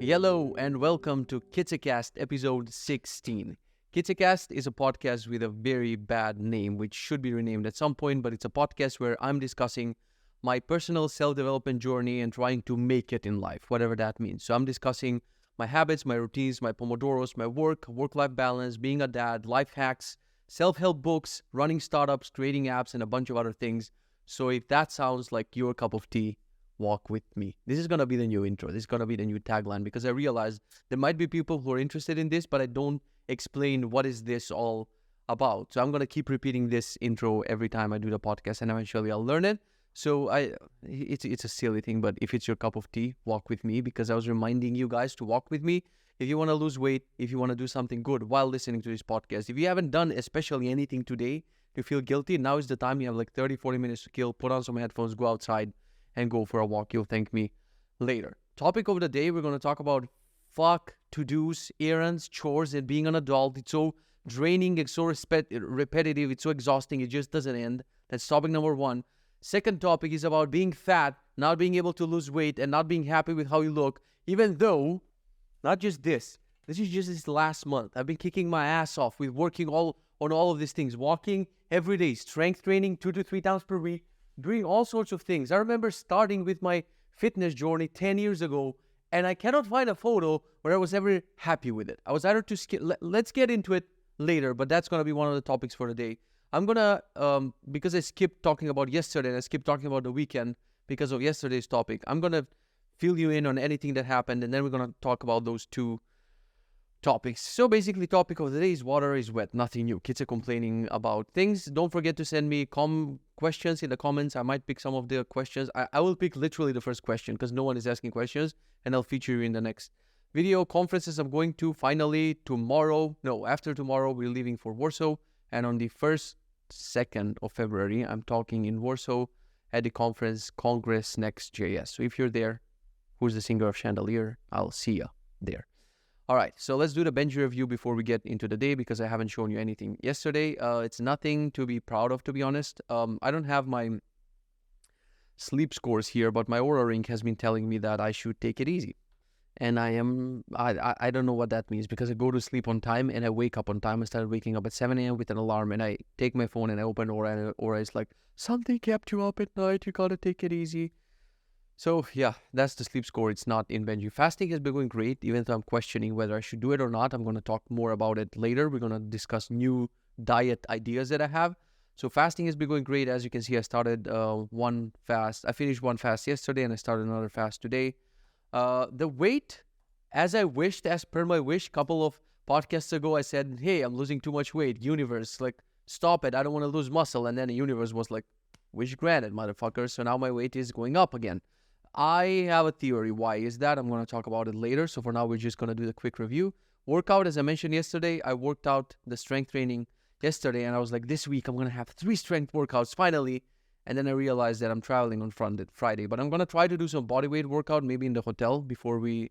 Hello and welcome to Kitze episode 16. Kitze is a podcast with a very bad name, which should be renamed at some point, but it's a podcast where I'm discussing my personal self-development journey and trying to make it in life, whatever that means. So I'm discussing my habits, my routines, my pomodoros, my work-life balance, being a dad, life hacks, self-help books, running startups, creating apps, and a bunch of other things. So if that sounds like your cup of tea, walk with me. This is going to be the new intro. This is going to be the new tagline because I realized there might be people who are interested in this, but I don't explain what is this all about. So I'm going to keep repeating this intro every time I do the podcast and eventually I'll learn it. So it's a silly thing, but if it's your cup of tea, walk with me because I was reminding you guys to walk with me. If you want to lose weight, if you want to do something good while listening to this podcast, if you haven't done especially anything today, you feel guilty, now is the time. You have like 30, 40 minutes to kill, put on some headphones, go outside and go for a walk. You'll thank me later. Topic of the day, we're going to talk about fuck to-dos, errands, chores, and being an adult. It's so draining, it's so repetitive, it's so exhausting, it just doesn't end. That's topic number one. Second topic is about being fat, not being able to lose weight, and not being happy with how you look, even though, not just this is just this last month. I've been kicking my ass off with working on all of these things, walking every day, strength training 2 to 3 times per week, doing all sorts of things. I remember starting with my fitness journey 10 years ago, and I cannot find a photo where I was ever happy with it. I was either too scared. Let's get into it later, but that's going to be one of the topics for the day. I'm going to, because I skipped talking about yesterday, and I skipped talking about the weekend because of yesterday's topic, I'm going to fill you in on anything that happened, and then we're going to talk about those two topics. So basically, topic of the day is water is wet, nothing new. Kids are complaining about things. Don't forget to send me questions in the comments. I might pick some of the questions. I will pick literally the first question because no one is asking questions, and I'll feature you in the next video. Conferences I'm going to finally after tomorrow, we're leaving for Warsaw, and on the 2nd of February, I'm talking in Warsaw at the Congress Next JS. So if you're there, who's the singer of Chandelier, I'll see you there. All right, so let's do the Benji review before we get into the day because I haven't shown you anything yesterday. It's nothing to be proud of, to be honest. I don't have my sleep scores here, but my Oura Ring has been telling me that I should take it easy. And I don't know what that means because I go to sleep on time and I wake up on time. I started waking up at 7 a.m. with an alarm, and I take my phone and I open Oura, and Oura is like, something kept you up at night. You got to take it easy. So yeah, that's the sleep score. It's not in Benji. Fasting has been going great, even though I'm questioning whether I should do it or not. I'm going to talk more about it later. We're going to discuss new diet ideas that I have. So fasting has been going great. As you can see, I started one fast. I finished one fast yesterday and I started another fast today. The weight, as I wished, as per my wish, couple of podcasts ago, I said, hey, I'm losing too much weight. Universe, like, stop it. I don't want to lose muscle. And then the universe was like, wish granted, motherfucker. So now my weight is going up again. I have a theory. Why is that? I'm going to talk about it later. So for now, we're just going to do the quick review. Workout, as I mentioned yesterday, I worked out the strength training yesterday, and I was like, this week, I'm going to have 3 strength workouts finally. And then I realized that I'm traveling on Friday, but I'm going to try to do some bodyweight workout, maybe in the hotel before we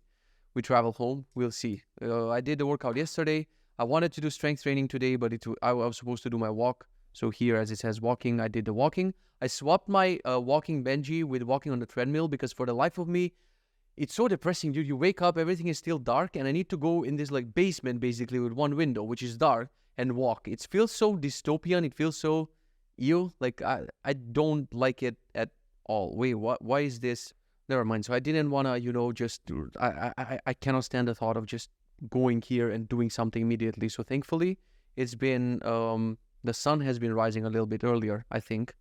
travel home. We'll see. I did the workout yesterday. I wanted to do strength training today, but I was supposed to do my walk. So here, as it says walking, I did the walking. I swapped my walking Benji with walking on the treadmill because for the life of me, it's so depressing, dude. You wake up, everything is still dark, and I need to go in this like basement basically with one window, which is dark, and walk. It feels so dystopian. It feels so ew. Like I don't like it at all. Wait, what? Why is this? Never mind. So I didn't want to, just I cannot stand the thought of just going here and doing something immediately. So thankfully, it's been the sun has been rising a little bit earlier, I think,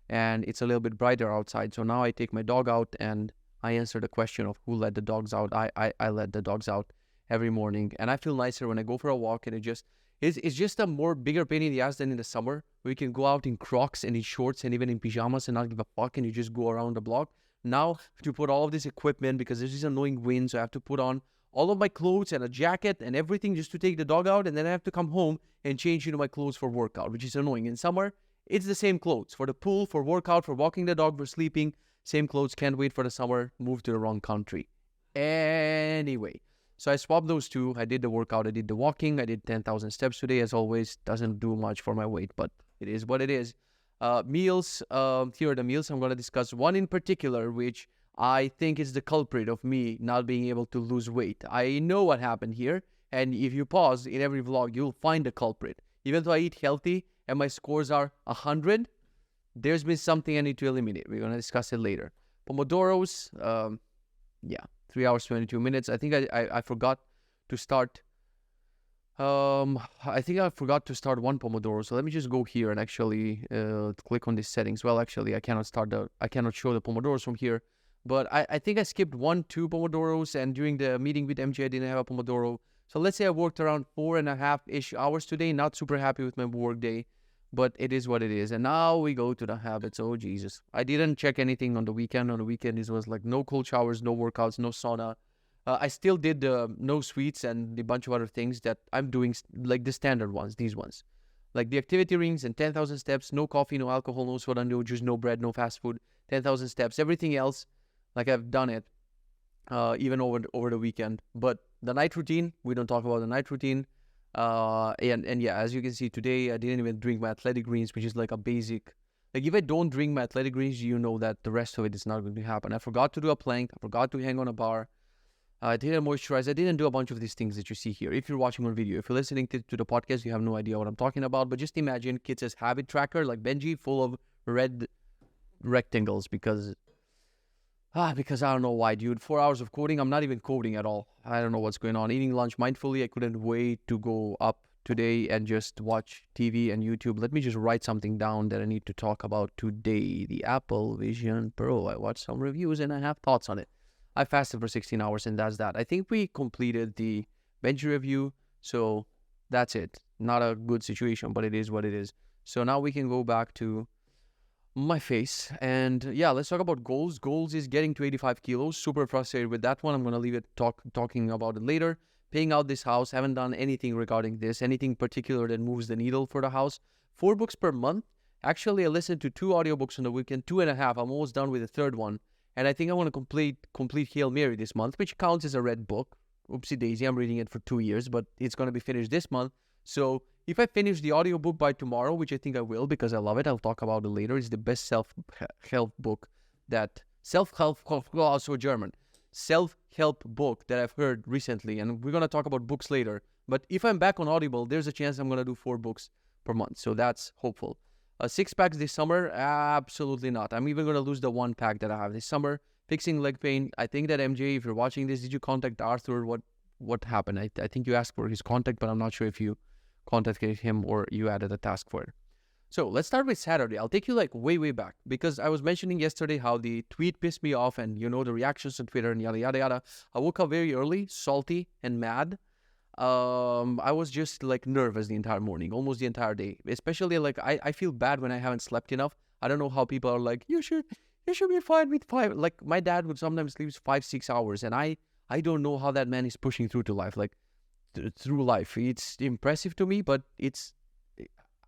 and it's a little bit brighter outside. So now I take my dog out and I answer the question of who let the dogs out. I let the dogs out every morning, and I feel nicer when I go for a walk, and it's just a more bigger pain in the ass than in the summer where you can go out in Crocs and in shorts and even in pajamas and not give a fuck, and you just go around the block. Now to put all of this equipment because there's this annoying wind, so I have to put on all of my clothes and a jacket and everything just to take the dog out, and then I have to come home and change into my clothes for workout, which is annoying. In summer, it's the same clothes. For the pool, for workout, for walking the dog, for sleeping, same clothes. Can't wait for the summer. Move to the wrong country. Anyway, so I swapped those two. I did the workout. I did the walking. I did 10,000 steps today. As always, doesn't do much for my weight, but it is what it is. Meals. Here are the meals I'm going to discuss. One in particular, which I think it's the culprit of me not being able to lose weight. I know what happened here. And if you pause in every vlog, you'll find the culprit. Even though I eat healthy and my scores are 100, there's been something I need to eliminate. We're going to discuss it later. Pomodoros, 3 hours, 22 minutes. I think I forgot to start. I think I forgot to start one Pomodoro. So let me just go here and actually click on these settings. Well, actually, I cannot show the Pomodoros from here. But I think I skipped 2 Pomodoros, and during the meeting with MJ, I didn't have a Pomodoro. So let's say I worked around 4.5-ish hours today. Not super happy with my work day, but it is what it is. And now we go to the habits. Oh, Jesus. I didn't check anything on the weekend. On the weekend, it was like no cold showers, no workouts, no sauna. I still did no sweets and a bunch of other things that I'm doing, like the standard ones, these ones. Like the activity rings and 10,000 steps, no coffee, no alcohol, no soda, no juice, no bread, no fast food, 10,000 steps. Everything else, like I've done it, even over the weekend. But the night routine, we don't talk about the night routine. And yeah, as you can see today, I didn't even drink my athletic greens, which is like a basic. Like if I don't drink my athletic greens, you know that the rest of it is not going to happen. I forgot to do a plank. I forgot to hang on a bar. I didn't moisturize. I didn't do a bunch of these things that you see here. If you're watching on video, if you're listening to the podcast, you have no idea what I'm talking about. But just imagine Kitze's habit tracker, like Benji, full of red rectangles because I don't know why, dude. 4 hours of coding. I'm not even coding at all. I don't know what's going on. Eating lunch mindfully. I couldn't wait to go up today and just watch TV and YouTube. Let me just write something down that I need to talk about today. The Apple Vision Pro. I watched some reviews and I have thoughts on it. I fasted for 16 hours and that's that. I think we completed the Benji review. So that's it. Not a good situation, but it is what it is. So now we can go back to my face. And yeah, let's talk about goals. Goals is getting to 85 kilos. Super frustrated with that one. I'm going to leave it talking about it later. Paying out this house. Haven't done anything regarding this. Anything particular that moves the needle for the house. 4 books per month. Actually, I listened to 2 audiobooks on the weekend. 2.5. I'm almost done with the third one. And I think I want to complete Hail Mary this month, which counts as a read book. Oopsie daisy, I'm reading it for 2 years, but it's going to be finished this month. So if I finish the audiobook by tomorrow, which I think I will because I love it, I'll talk about it later. It's the best self-help book also German. Self-help book that I've heard recently. And we're going to talk about books later. But if I'm back on Audible, there's a chance I'm going to do 4 books per month. So that's hopeful. 6 packs this summer? Absolutely not. I'm even going to lose the 1 pack that I have this summer. Fixing leg pain. I think that MJ, if you're watching this, did you contact Arthur? What happened? I think you asked for his contact, but I'm not sure if you contacted him or you added a task for it. So let's start with Saturday. I'll take you like way back because I was mentioning yesterday how the tweet pissed me off and you know the reactions on Twitter and yada yada yada. I woke up very early, salty and mad. I was just like nervous the entire morning, almost the entire day. Especially like I feel bad when I haven't slept enough. I don't know how people are like, you should be fine with 5. Like my dad would sometimes sleep 5-6 hours, and I don't know how that man is pushing through to life. Like through life, it's impressive to me, but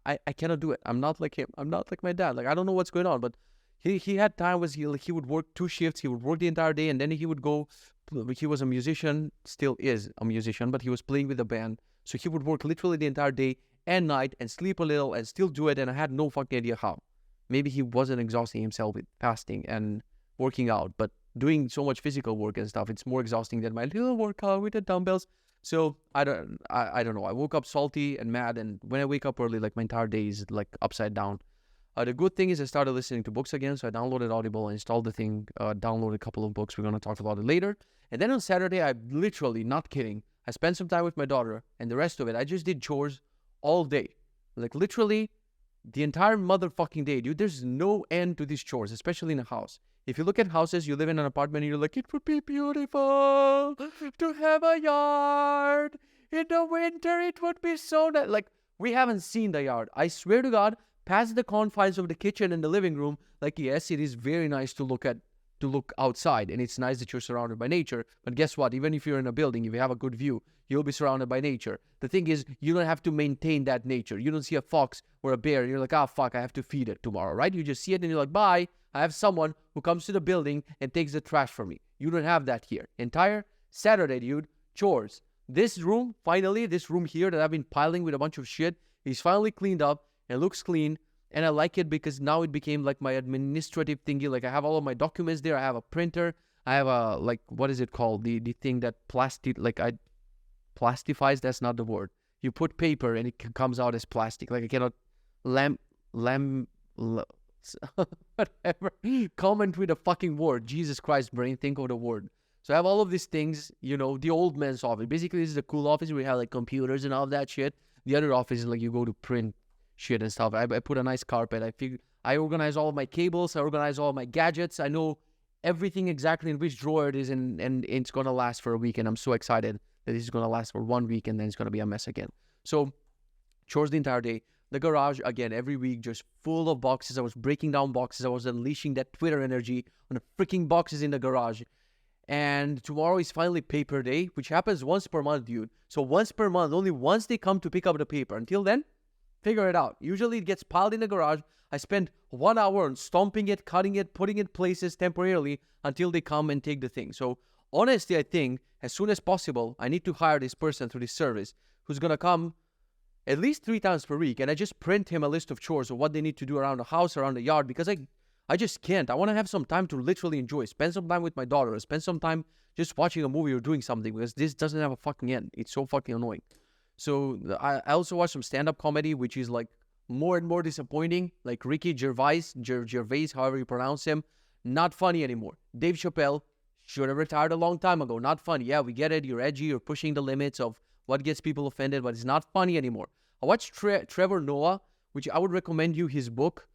I cannot do it. I'm not like him. I'm not like my dad. Like I don't know what's going on, but he had times he would work 2 shifts. He would work the entire day, and then he would go. He was a musician, still is a musician, but he was playing with a band. So he would work literally the entire day and night and sleep a little and still do it. And I had no fucking idea how. Maybe he wasn't exhausting himself with fasting and working out, but doing so much physical work and stuff, it's more exhausting than my little workout with the dumbbells. So I don't know. I woke up salty and mad. And when I wake up early, like my entire day is like upside down. The good thing is I started listening to books again. So I downloaded Audible, installed the thing, downloaded a couple of books. We're going to talk about it later. And then on Saturday, I literally, not kidding, I spent some time with my daughter, and the rest of it, I just did chores all day. Like literally the entire motherfucking day, dude. There's no end to these chores, especially in a house. If you look at houses, you live in an apartment, and you're like, it would be beautiful to have a yard. In the winter, it would be so nice. Like, we haven't seen the yard. I swear to God, past the confines of the kitchen and the living room, like, yes, it is very nice to look outside, and it's nice that you're surrounded by nature. But guess what? Even if you're in a building, if you have a good view, you'll be surrounded by nature. The thing is, you don't have to maintain that nature. You don't see a fox or a bear, and you're like, fuck, I have to feed it tomorrow, right? You just see it, and you're like, bye. I have someone who comes to the building and takes the trash from me. You don't have that here. Entire Saturday, dude, chores. This room here that I've been piling with a bunch of shit, is finally cleaned up and looks clean. And I like it because now it became like my administrative thingy. Like I have all of my documents there. I have a printer. I have a, like, what is it called? The thing that plastifies, that's not the word. You put paper and it comes out as plastic. Like I cannot whatever. Comment with a fucking word. Jesus Christ, brain, think of the word. So I have all of these things, the old man's office. Basically, this is a cool office where we have like computers and all of that shit. The other office is like you go to print shit and stuff. I put a nice carpet. I organize all of my cables. I organize all of my gadgets. I know everything exactly in which drawer it is, and it's going to last for a week. And I'm so excited that this is going to last for 1 week and then it's going to be a mess again. So chores the entire day. The garage, again, every week, just full of boxes. I was breaking down boxes. I was unleashing that Twitter energy on the freaking boxes in the garage. And tomorrow is finally paper day, which happens once per month, dude. So once per month, only once they come to pick up the paper. Until then, figure it out. Usually it gets piled in the garage. I spend 1 hour on stomping it, cutting it, putting it places temporarily until they come and take the thing. So honestly, I think as soon as possible, I need to hire this person through this service who's going to come at least 3 times per week. And I just print him a list of chores of what they need to do around the house, around the yard, because I just can't. I want to have some time to literally enjoy. Spend some time with my daughter. Spend some time just watching a movie or doing something, because this doesn't have a fucking end. It's so fucking annoying. So I also watch some stand-up comedy, which is like more and more disappointing. Like Ricky Gervais, however you pronounce him. Not funny anymore. Dave Chappelle should have retired a long time ago. Not funny. Yeah, we get it. You're edgy. You're pushing the limits of what gets people offended, but it's not funny anymore. I watched Trevor Noah, which I would recommend you his book.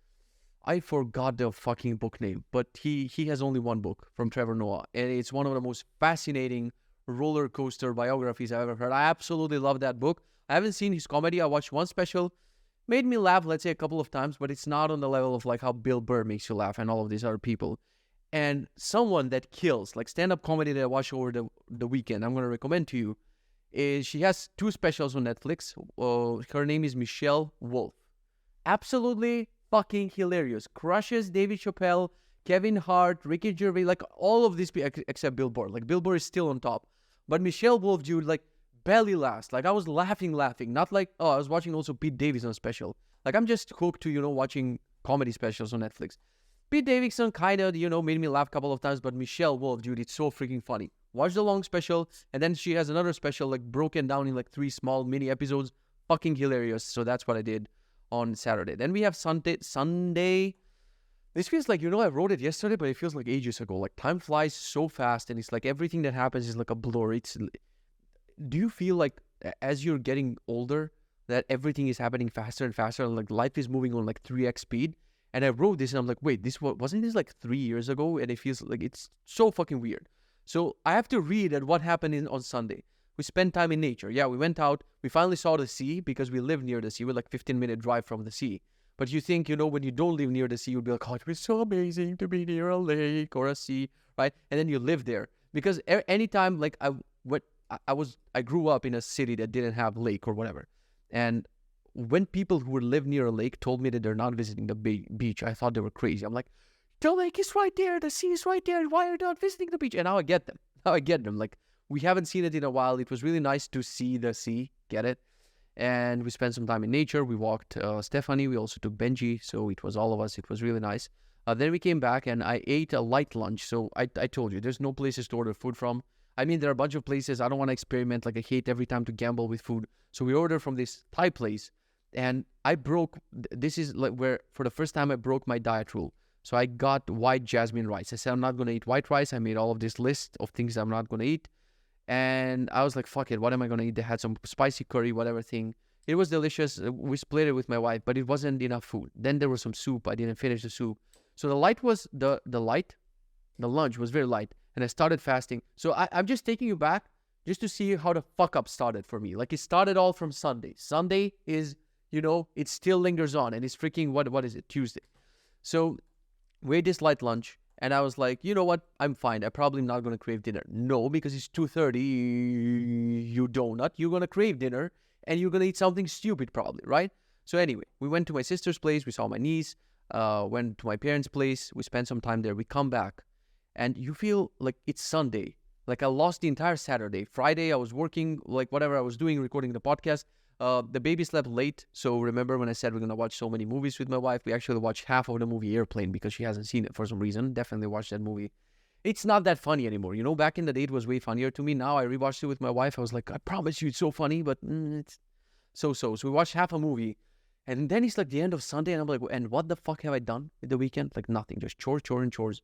I forgot the fucking book name, but he has only one book from Trevor Noah, and it's one of the most fascinating roller coaster biographies I've ever heard. I absolutely love that book. I haven't seen his comedy. I watched one special, made me laugh, let's say, a couple of times, but it's not on the level of like how Bill Burr makes you laugh and all of these other people. And someone that kills, like stand-up comedy that I watched over the weekend, I'm going to recommend to you, is she has 2 specials on Netflix. Her name is Michelle Wolf. Absolutely fucking hilarious. Crushes David Chappelle, Kevin Hart, Ricky Gervais, like all of these people except Bill Burr. Like Bill Burr is still on top. But Michelle Wolf, dude, like belly laughs. Like I was laughing. Not like, I was watching also Pete Davidson special. Like I'm just hooked to, watching comedy specials on Netflix. Pete Davidson kind of, made me laugh a couple of times, but Michelle Wolf, dude, it's so freaking funny. Watch the long special, and then she has another special, like broken down in like 3 small mini episodes. Fucking hilarious. So that's what I did on Saturday. Then we have Sunday. This feels like, I wrote it yesterday, but it feels like ages ago. Like time flies so fast, and it's like everything that happens is like a blur. Do you feel like as you're getting older that everything is happening faster and faster, and like life is moving on like 3x speed? And I wrote this and I'm like, wait, wasn't this like 3 years ago? And it feels like it's so fucking weird. So I have to read at what happened on Sunday. We spent time in nature. Yeah, we went out. We finally saw the sea because we live near the sea. We're like 15-minute drive from the sea. But you think, when you don't live near the sea, you'd be like, oh, it was so amazing to be near a lake or a sea, right? And then you live there. Because anytime, like, I grew up in a city that didn't have lake or whatever. And when people who live near a lake told me that they're not visiting the beach, I thought they were crazy. I'm like, the lake is right there. The sea is right there. Why are you not visiting the beach? And now I get them. Like, we haven't seen it in a while. It was really nice to see the sea. Get it? And we spent some time in nature. We walked Stephanie. We also took Benji. So it was all of us. It was really nice. Then we came back and I ate a light lunch. So I told you, there's no places to order food from. I mean, there are a bunch of places. I don't want to experiment. Like, I hate every time to gamble with food. So we ordered from this Thai place. And this is like where, for the first time, I broke my diet rule. So I got white jasmine rice. I said, I'm not going to eat white rice. I made all of this list of things I'm not going to eat. And I was like, fuck it. What am I going to eat? They had some spicy curry, whatever thing. It was delicious. We split it with my wife, but it wasn't enough food. Then there was some soup. I didn't finish the soup. So the lunch was very light. And I started fasting. So I'm just taking you back just to see how the fuck up started for me. Like, it started all from Sunday. Sunday is, it still lingers on. And it's freaking, what is it? Tuesday. So we ate this light lunch. And I was like, you know what? I'm fine. I'm probably not going to crave dinner. No, because it's 2:30. You donut. You're going to crave dinner. And you're going to eat something stupid probably, right? So anyway, we went to my sister's place. We saw my niece. Went to my parents' place. We spent some time there. We come back. And you feel like it's Sunday. Like I lost the entire Saturday. Friday, I was working, like whatever I was doing, recording the podcast. The baby slept late, so remember when I said we're going to watch so many movies with my wife? We actually watched half of the movie Airplane because she hasn't seen it for some reason. Definitely watch that movie. It's not that funny anymore. Back in the day, it was way funnier to me. Now I rewatched it with my wife. I was like, I promise you it's so funny, but it's so. So we watched half a movie. And then it's like the end of Sunday, and I'm like, and what the fuck have I done with the weekend? Like nothing, just chores.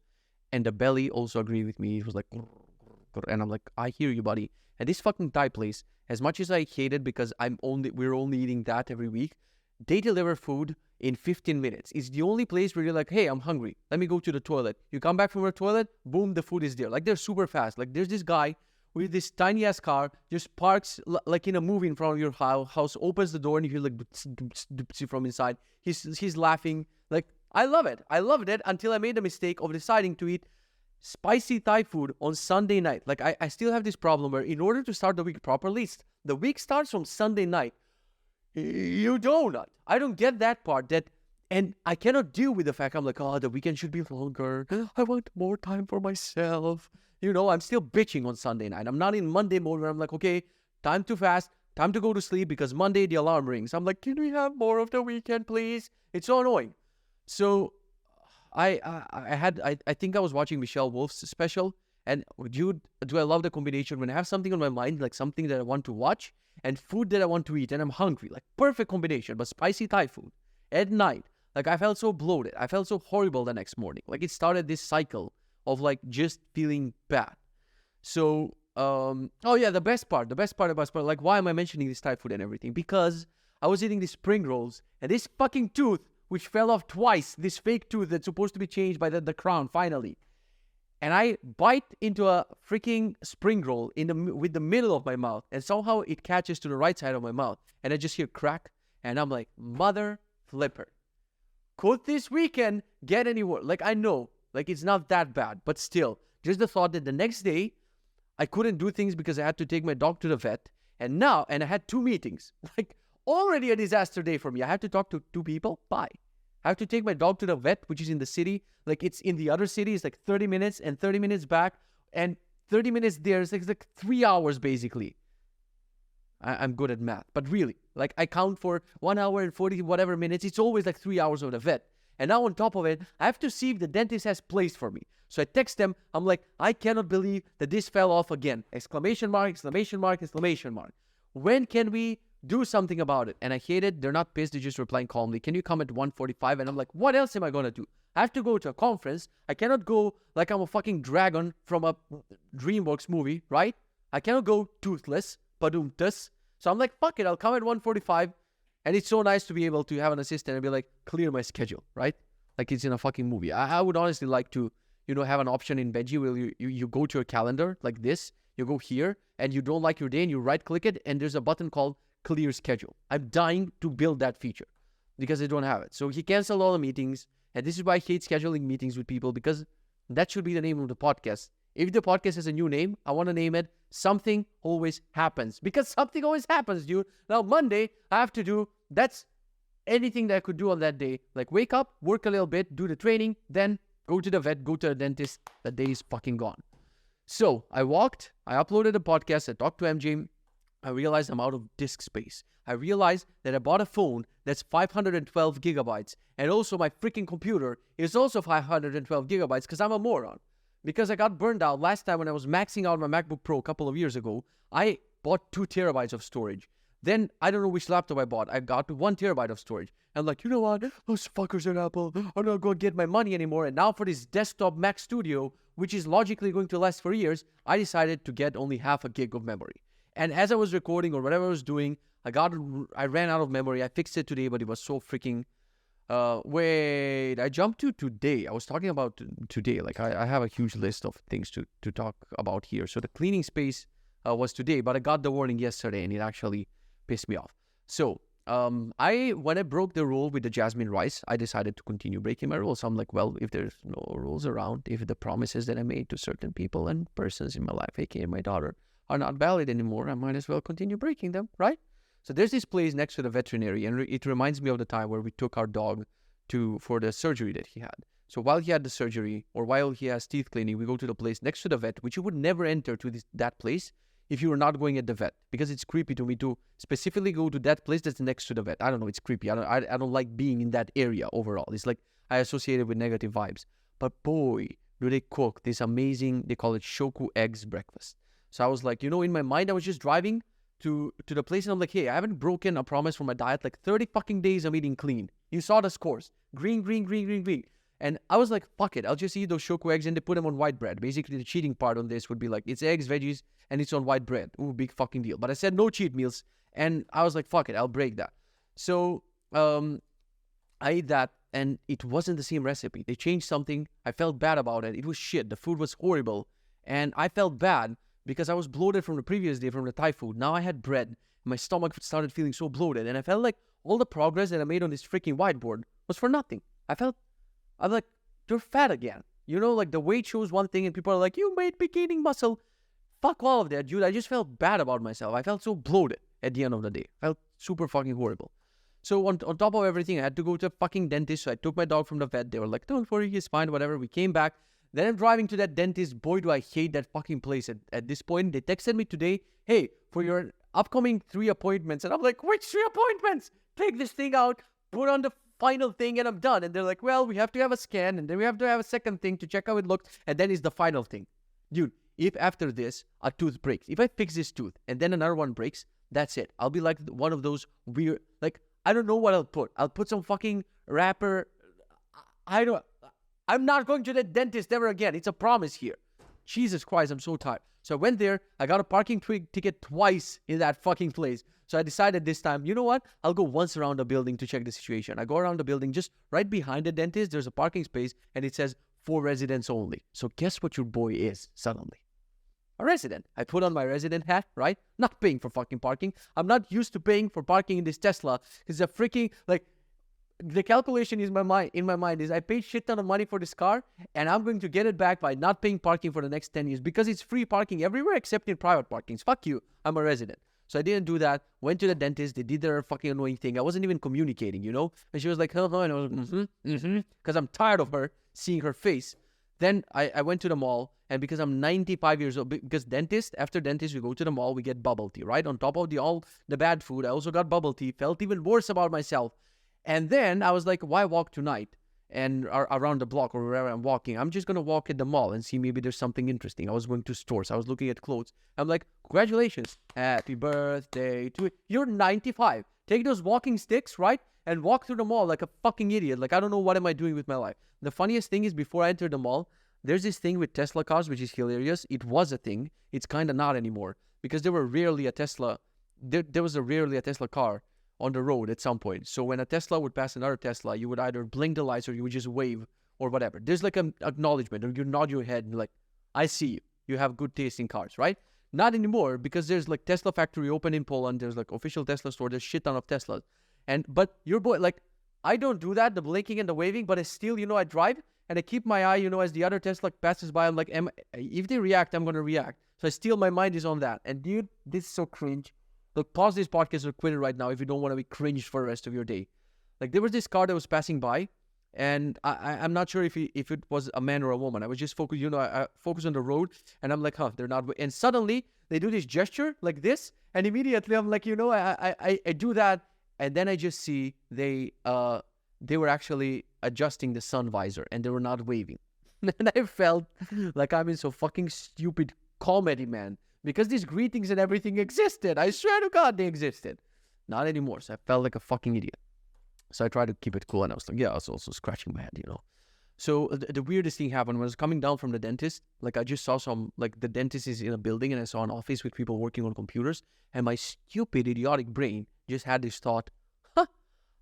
And the belly also agreed with me. It was like, and I'm like, I hear you, buddy. And this fucking Thai place, as much as I hate it because we're only eating that every week, they deliver food in 15 minutes. It's the only place where you're like, hey, I'm hungry. Let me go to the toilet. You come back from the toilet, boom, the food is there. Like they're super fast. Like there's this guy with this tiny ass car, just parks like in a movie in front of your house, opens the door, and you hear like from inside. He's laughing. Like I love it. I loved it until I made the mistake of deciding to eat spicy Thai food on Sunday night. Like I still have this problem where in order to start the week properly, the week starts from Sunday night. You donut. I don't get that part. And I cannot deal with the fact I'm like, oh, the weekend should be longer. I want more time for myself. I'm still bitching on Sunday night. I'm not in Monday mode where I'm like, okay, time to fast, time to go to sleep because Monday the alarm rings. I'm like, can we have more of the weekend, please? It's so annoying. So I think I was watching Michelle Wolf's special, and do I love the combination when I have something on my mind, like something that I want to watch and food that I want to eat, and I'm hungry, like perfect combination, but spicy Thai food at night. Like I felt so bloated. I felt so horrible the next morning. Like it started this cycle of like just feeling bad. So, the best part about like, why am I mentioning this Thai food and everything? Because I was eating these spring rolls, and this fucking tooth, which fell off twice, this fake tooth that's supposed to be changed by the crown, finally. And I bite into a freaking spring roll with the middle of my mouth, and somehow it catches to the right side of my mouth, and I just hear crack, and I'm like, mother flipper. Could this weekend get any worse? Like, I know, like, it's not that bad, but still, just the thought that the next day, I couldn't do things because I had to take my dog to the vet, and I had 2 meetings. Like, already a disaster day for me. I have to talk to 2 people. Bye. I have to take my dog to the vet, which is in the city. Like, it's in the other city. It's like 30 minutes and 30 minutes back, and 30 minutes there. It's like 3 hours, basically. I'm good at math, but really, like, I count for 1 hour and 40 whatever minutes. It's always like 3 hours of the vet. And now on top of it, I have to see if the dentist has placed for me. So I text them. I'm like, I cannot believe that this fell off again. Exclamation mark, exclamation mark, exclamation mark. When can we do something about it? And I hate it. They're not pissed. They're just replying calmly. Can you come at 1:45? And I'm like, what else am I going to do? I have to go to a conference. I cannot go like I'm a fucking dragon from a DreamWorks movie, right? I cannot go toothless, padumtus. So I'm like, fuck it. I'll come at 1:45. And it's so nice to be able to have an assistant and be like, clear my schedule, right? Like it's in a fucking movie. I would honestly like to, have an option in Benji where you go to a calendar like this. You go here and you don't like your day and you right click it and there's a button called clear schedule. I'm dying to build that feature because I don't have it. So he canceled all the meetings. And this is why I hate scheduling meetings with people, because that should be the name of the podcast. If the podcast has a new name, I want to name it Something Always Happens, because something always happens, dude. Now, Monday, I have to do, that's anything that I could do on that day. Like wake up, work a little bit, do the training, then go to the vet, go to the dentist. The day is fucking gone. So I walked, I uploaded a podcast, I talked to MJ. I realized I'm out of disk space. I realized that I bought a phone that's 512 gigabytes. And also my freaking computer is also 512 gigabytes because I'm a moron. Because I got burned out last time when I was maxing out my MacBook Pro a couple of years ago. I bought 2 terabytes of storage. Then, I don't know which laptop I bought. I got 1 terabyte of storage. I'm like, you know what? Those fuckers at Apple are not going to get my money anymore. And now for this desktop Mac Studio, which is logically going to last for years, I decided to get only half a gig of memory. And as I was recording or whatever I was doing, I ran out of memory. I fixed it today, but it was so freaking... I jumped to today. I was talking about today. Like, I have a huge list of things to talk about here. So the cleaning space was today, but I got the warning yesterday, and it actually pissed me off. So when I broke the rule with the jasmine rice, I decided to continue breaking my rules. So I'm like, well, if there's no rules around, if the promises that I made to certain people and persons in my life, aka my daughter, are not valid anymore, I might as well continue breaking them, right? So there's this place next to the veterinary, and it reminds me of the time where we took our dog for the surgery that he had. So while he had the surgery, or while he has teeth cleaning, we go to the place next to the vet, which you would never enter to that place if you are not going at the vet, because it's creepy to me to specifically go to that place that's next to the vet. I don't know, it's creepy. I don't like being in that area overall. It's like I associate it with negative vibes. But boy, do they cook this amazing, they call it shoku eggs breakfast. So I was like, in my mind, I was just driving to the place and I'm like, hey, I haven't broken a promise for my diet. Like 30 fucking days I'm eating clean. You saw the scores. Green, green, green, green, green. And I was like, fuck it. I'll just eat those shoku eggs and they put them on white bread. Basically, the cheating part on this would be like, it's eggs, veggies, and it's on white bread. Ooh, big fucking deal. But I said no cheat meals. And I was like, fuck it. I'll break that. So I ate that and it wasn't the same recipe. They changed something. I felt bad about it. It was shit. The food was horrible. And I felt bad because I was bloated from the previous day from the Thai food. Now I had bread. My stomach started feeling so bloated. And I felt like all the progress that I made on this freaking whiteboard was for nothing. I'm like, you're fat again. Like the weight shows one thing and people are like, you made big gaining muscle. Fuck all of that, dude. I just felt bad about myself. I felt so bloated at the end of the day. I felt super fucking horrible. So on top of everything, I had to go to a fucking dentist. So I took my dog from the vet. They were like, don't worry, he's fine, whatever. We came back. Then I'm driving to that dentist. Boy, do I hate that fucking place. At this point, they texted me today, hey, for your upcoming 3 appointments. And I'm like, which 3 appointments? Take this thing out, put on the final thing, and I'm done. And they're like, well, we have to have a scan, and then we have to have a second thing to check how it looks, and then it's the final thing. Dude, if after this, a tooth breaks, if I fix this tooth, and then another one breaks, that's it. I'll be like one of those weird, like, I don't know what I'll put. I'll put some fucking wrapper. I'm not going to the dentist ever again. It's a promise here. Jesus Christ, I'm so tired. So I went there. I got a parking ticket twice in that fucking place. So I decided this time, you know what? I'll go once around the building to check the situation. I go around the building, just right behind the dentist, there's a parking space, and it says, for residents only. So guess what your boy is suddenly? A resident. I put on my resident hat, right? Not paying for fucking parking. I'm not used to paying for parking in this Tesla. It's a freaking, like, the calculation is in my mind is I paid shit ton of money for this car and I'm going to get it back by not paying parking for the next 10 years because it's free parking everywhere except in private parkings. Fuck you. I'm a resident. So I didn't do that. Went to the dentist. They did their fucking annoying thing. I wasn't even communicating, And she was like, and I was like, because I'm tired of her seeing her face. Then I went to the mall, and because I'm 95 years old, because after dentist, we go to the mall, we get bubble tea, right? On top of all the bad food, I also got bubble tea, felt even worse about myself. And then I was like, why walk tonight and around the block or wherever I'm walking? I'm just going to walk at the mall and see maybe there's something interesting. I was going to stores. I was looking at clothes. I'm like, congratulations. Happy birthday to you. You're 95. Take those walking sticks, right? And walk through the mall like a fucking idiot. Like, I don't know what am I doing with my life. The funniest thing is before I entered the mall, there's this thing with Tesla cars, which is hilarious. It was a thing. It's kind of not anymore because there was rarely a Tesla car on the road at some point. So when a Tesla would pass another Tesla, you would either blink the lights or you would just wave or whatever. There's like an acknowledgement, or you nod your head and like, I see you. You have good taste in cars, right? Not anymore because there's like Tesla factory open in Poland. There's like official Tesla store. There's shit ton of Teslas. But your boy, like, I don't do that, the blinking and the waving, but I still, I drive and I keep my eye, as the other Tesla passes by. I'm like, if they react, I'm going to react. So my mind is on that. And dude, this is so cringe. Look, pause this podcast or quit it right now if you don't want to be cringed for the rest of your day. Like, there was this car that was passing by, and I'm not sure if it was a man or a woman. I was just focused, I focused on the road, and I'm like, they're not. And suddenly, they do this gesture like this, and immediately I'm like, I do that, and then I just see they were actually adjusting the sun visor, and they were not waving. And I felt like I'm in so fucking stupid comedy, man. Because these greetings and everything existed. I swear to God, they existed. Not anymore. So I felt like a fucking idiot. So I tried to keep it cool. And I was like, I was also scratching my head, So the weirdest thing happened when I was coming down from the dentist. Like, I just saw the dentist is in a building and I saw an office with people working on computers. And my stupid, idiotic brain just had this thought,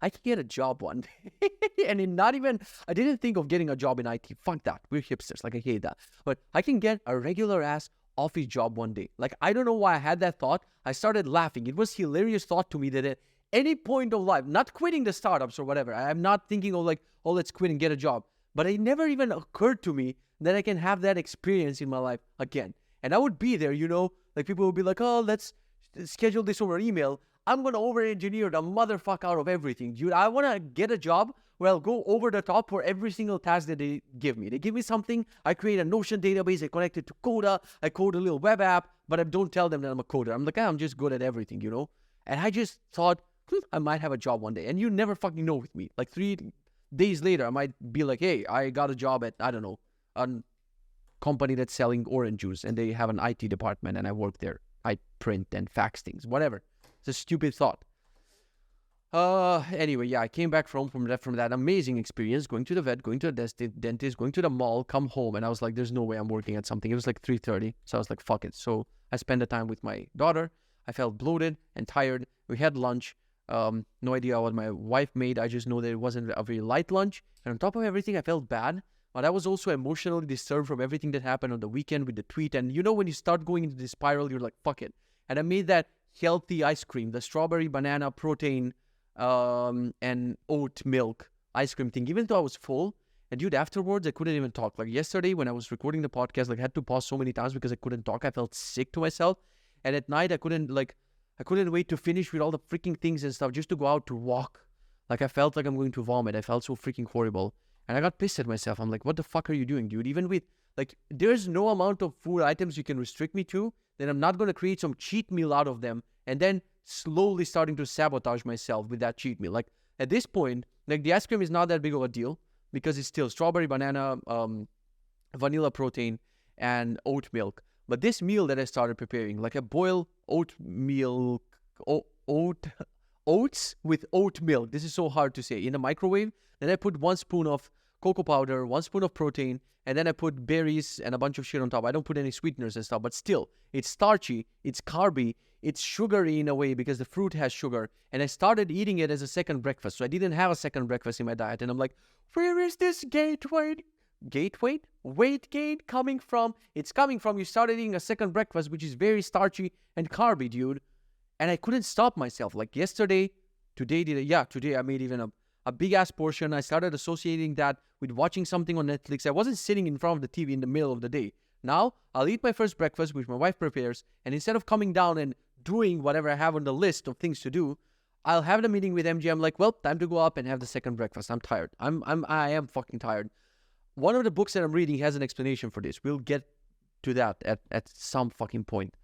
I can get a job one day. And I didn't think of getting a job in IT. Fuck that. We're hipsters. Like, I hate that. But I can get a regular ass office job one day. Like, I don't know why I had that thought. I started laughing. It was a hilarious thought to me that at any point of life, not quitting the startups or whatever, I'm not thinking of like, let's quit and get a job. But it never even occurred to me that I can have that experience in my life again. And I would be there, like people would be like, let's schedule this over email. I'm going to over-engineer the motherfucker out of everything. Dude, I want to get a job where I'll go over the top for every single task that they give me. They give me something, I create a Notion database, I connect it to Coda, I code a little web app, but I don't tell them that I'm a coder. I'm like, I'm just good at everything, you know? And I just thought, I might have a job one day. And you never fucking know with me. Like 3 days later, I might be like, hey, I got a job at, I don't know, a company that's selling orange juice, and they have an IT department, and I work there. I print and fax things, whatever. It's a stupid thought. Anyway, yeah, I came back from that amazing experience, going to the vet, going to the dentist, going to the mall, come home, and I was like, there's no way I'm working at something. It was like 3:30, so I was like, fuck it. So I spent the time with my daughter. I felt bloated and tired. We had lunch. No idea what my wife made. I just know that it wasn't a very light lunch. And on top of everything, I felt bad. But I was also emotionally disturbed from everything that happened on the weekend with the tweet. And you know, when you start going into this spiral, you're like, fuck it. And I made that healthy ice cream, the strawberry, banana, protein, and oat milk ice cream thing, even though I was full. And dude, afterwards, I couldn't even talk. Like yesterday when I was recording the podcast, like I had to pause so many times because I couldn't talk. I felt sick to myself. And at night, I couldn't wait to finish with all the freaking things and stuff just to go out to walk. Like I felt like I'm going to vomit. I felt so freaking horrible. And I got pissed at myself. I'm like, what the fuck are you doing, dude? Even with, like, there's no amount of food items you can restrict me to, then I'm not going to create some cheat meal out of them and then slowly starting to sabotage myself with that cheat meal. Like, at this point, like, the ice cream is not that big of a deal because it's still strawberry, banana, vanilla protein, and oat milk. But this meal that I started preparing, like a boiled oats with oat milk. This is so hard to say. In the microwave, then I put 1 spoon of cocoa powder, 1 spoon of protein, and then I put berries and a bunch of shit on top. I don't put any sweeteners and stuff, but still, it's starchy, it's carby, it's sugary in a way because the fruit has sugar. And I started eating it as a second breakfast. So I didn't have a second breakfast in my diet. And I'm like, where is this weight gain coming from? It's coming from you started eating a second breakfast, which is very starchy and carby, dude. And I couldn't stop myself. Like today I made even a big ass portion. I started associating that with watching something on Netflix. I wasn't sitting in front of the TV in the middle of the day. Now I'll eat my first breakfast, which my wife prepares, and instead of coming down and doing whatever I have on the list of things to do, I'll have the meeting with MJ. I'm like, well, time to go up and have the second breakfast. I'm tired. I am fucking tired. One of the books that I'm reading has an explanation for this. We'll get to that at some fucking point.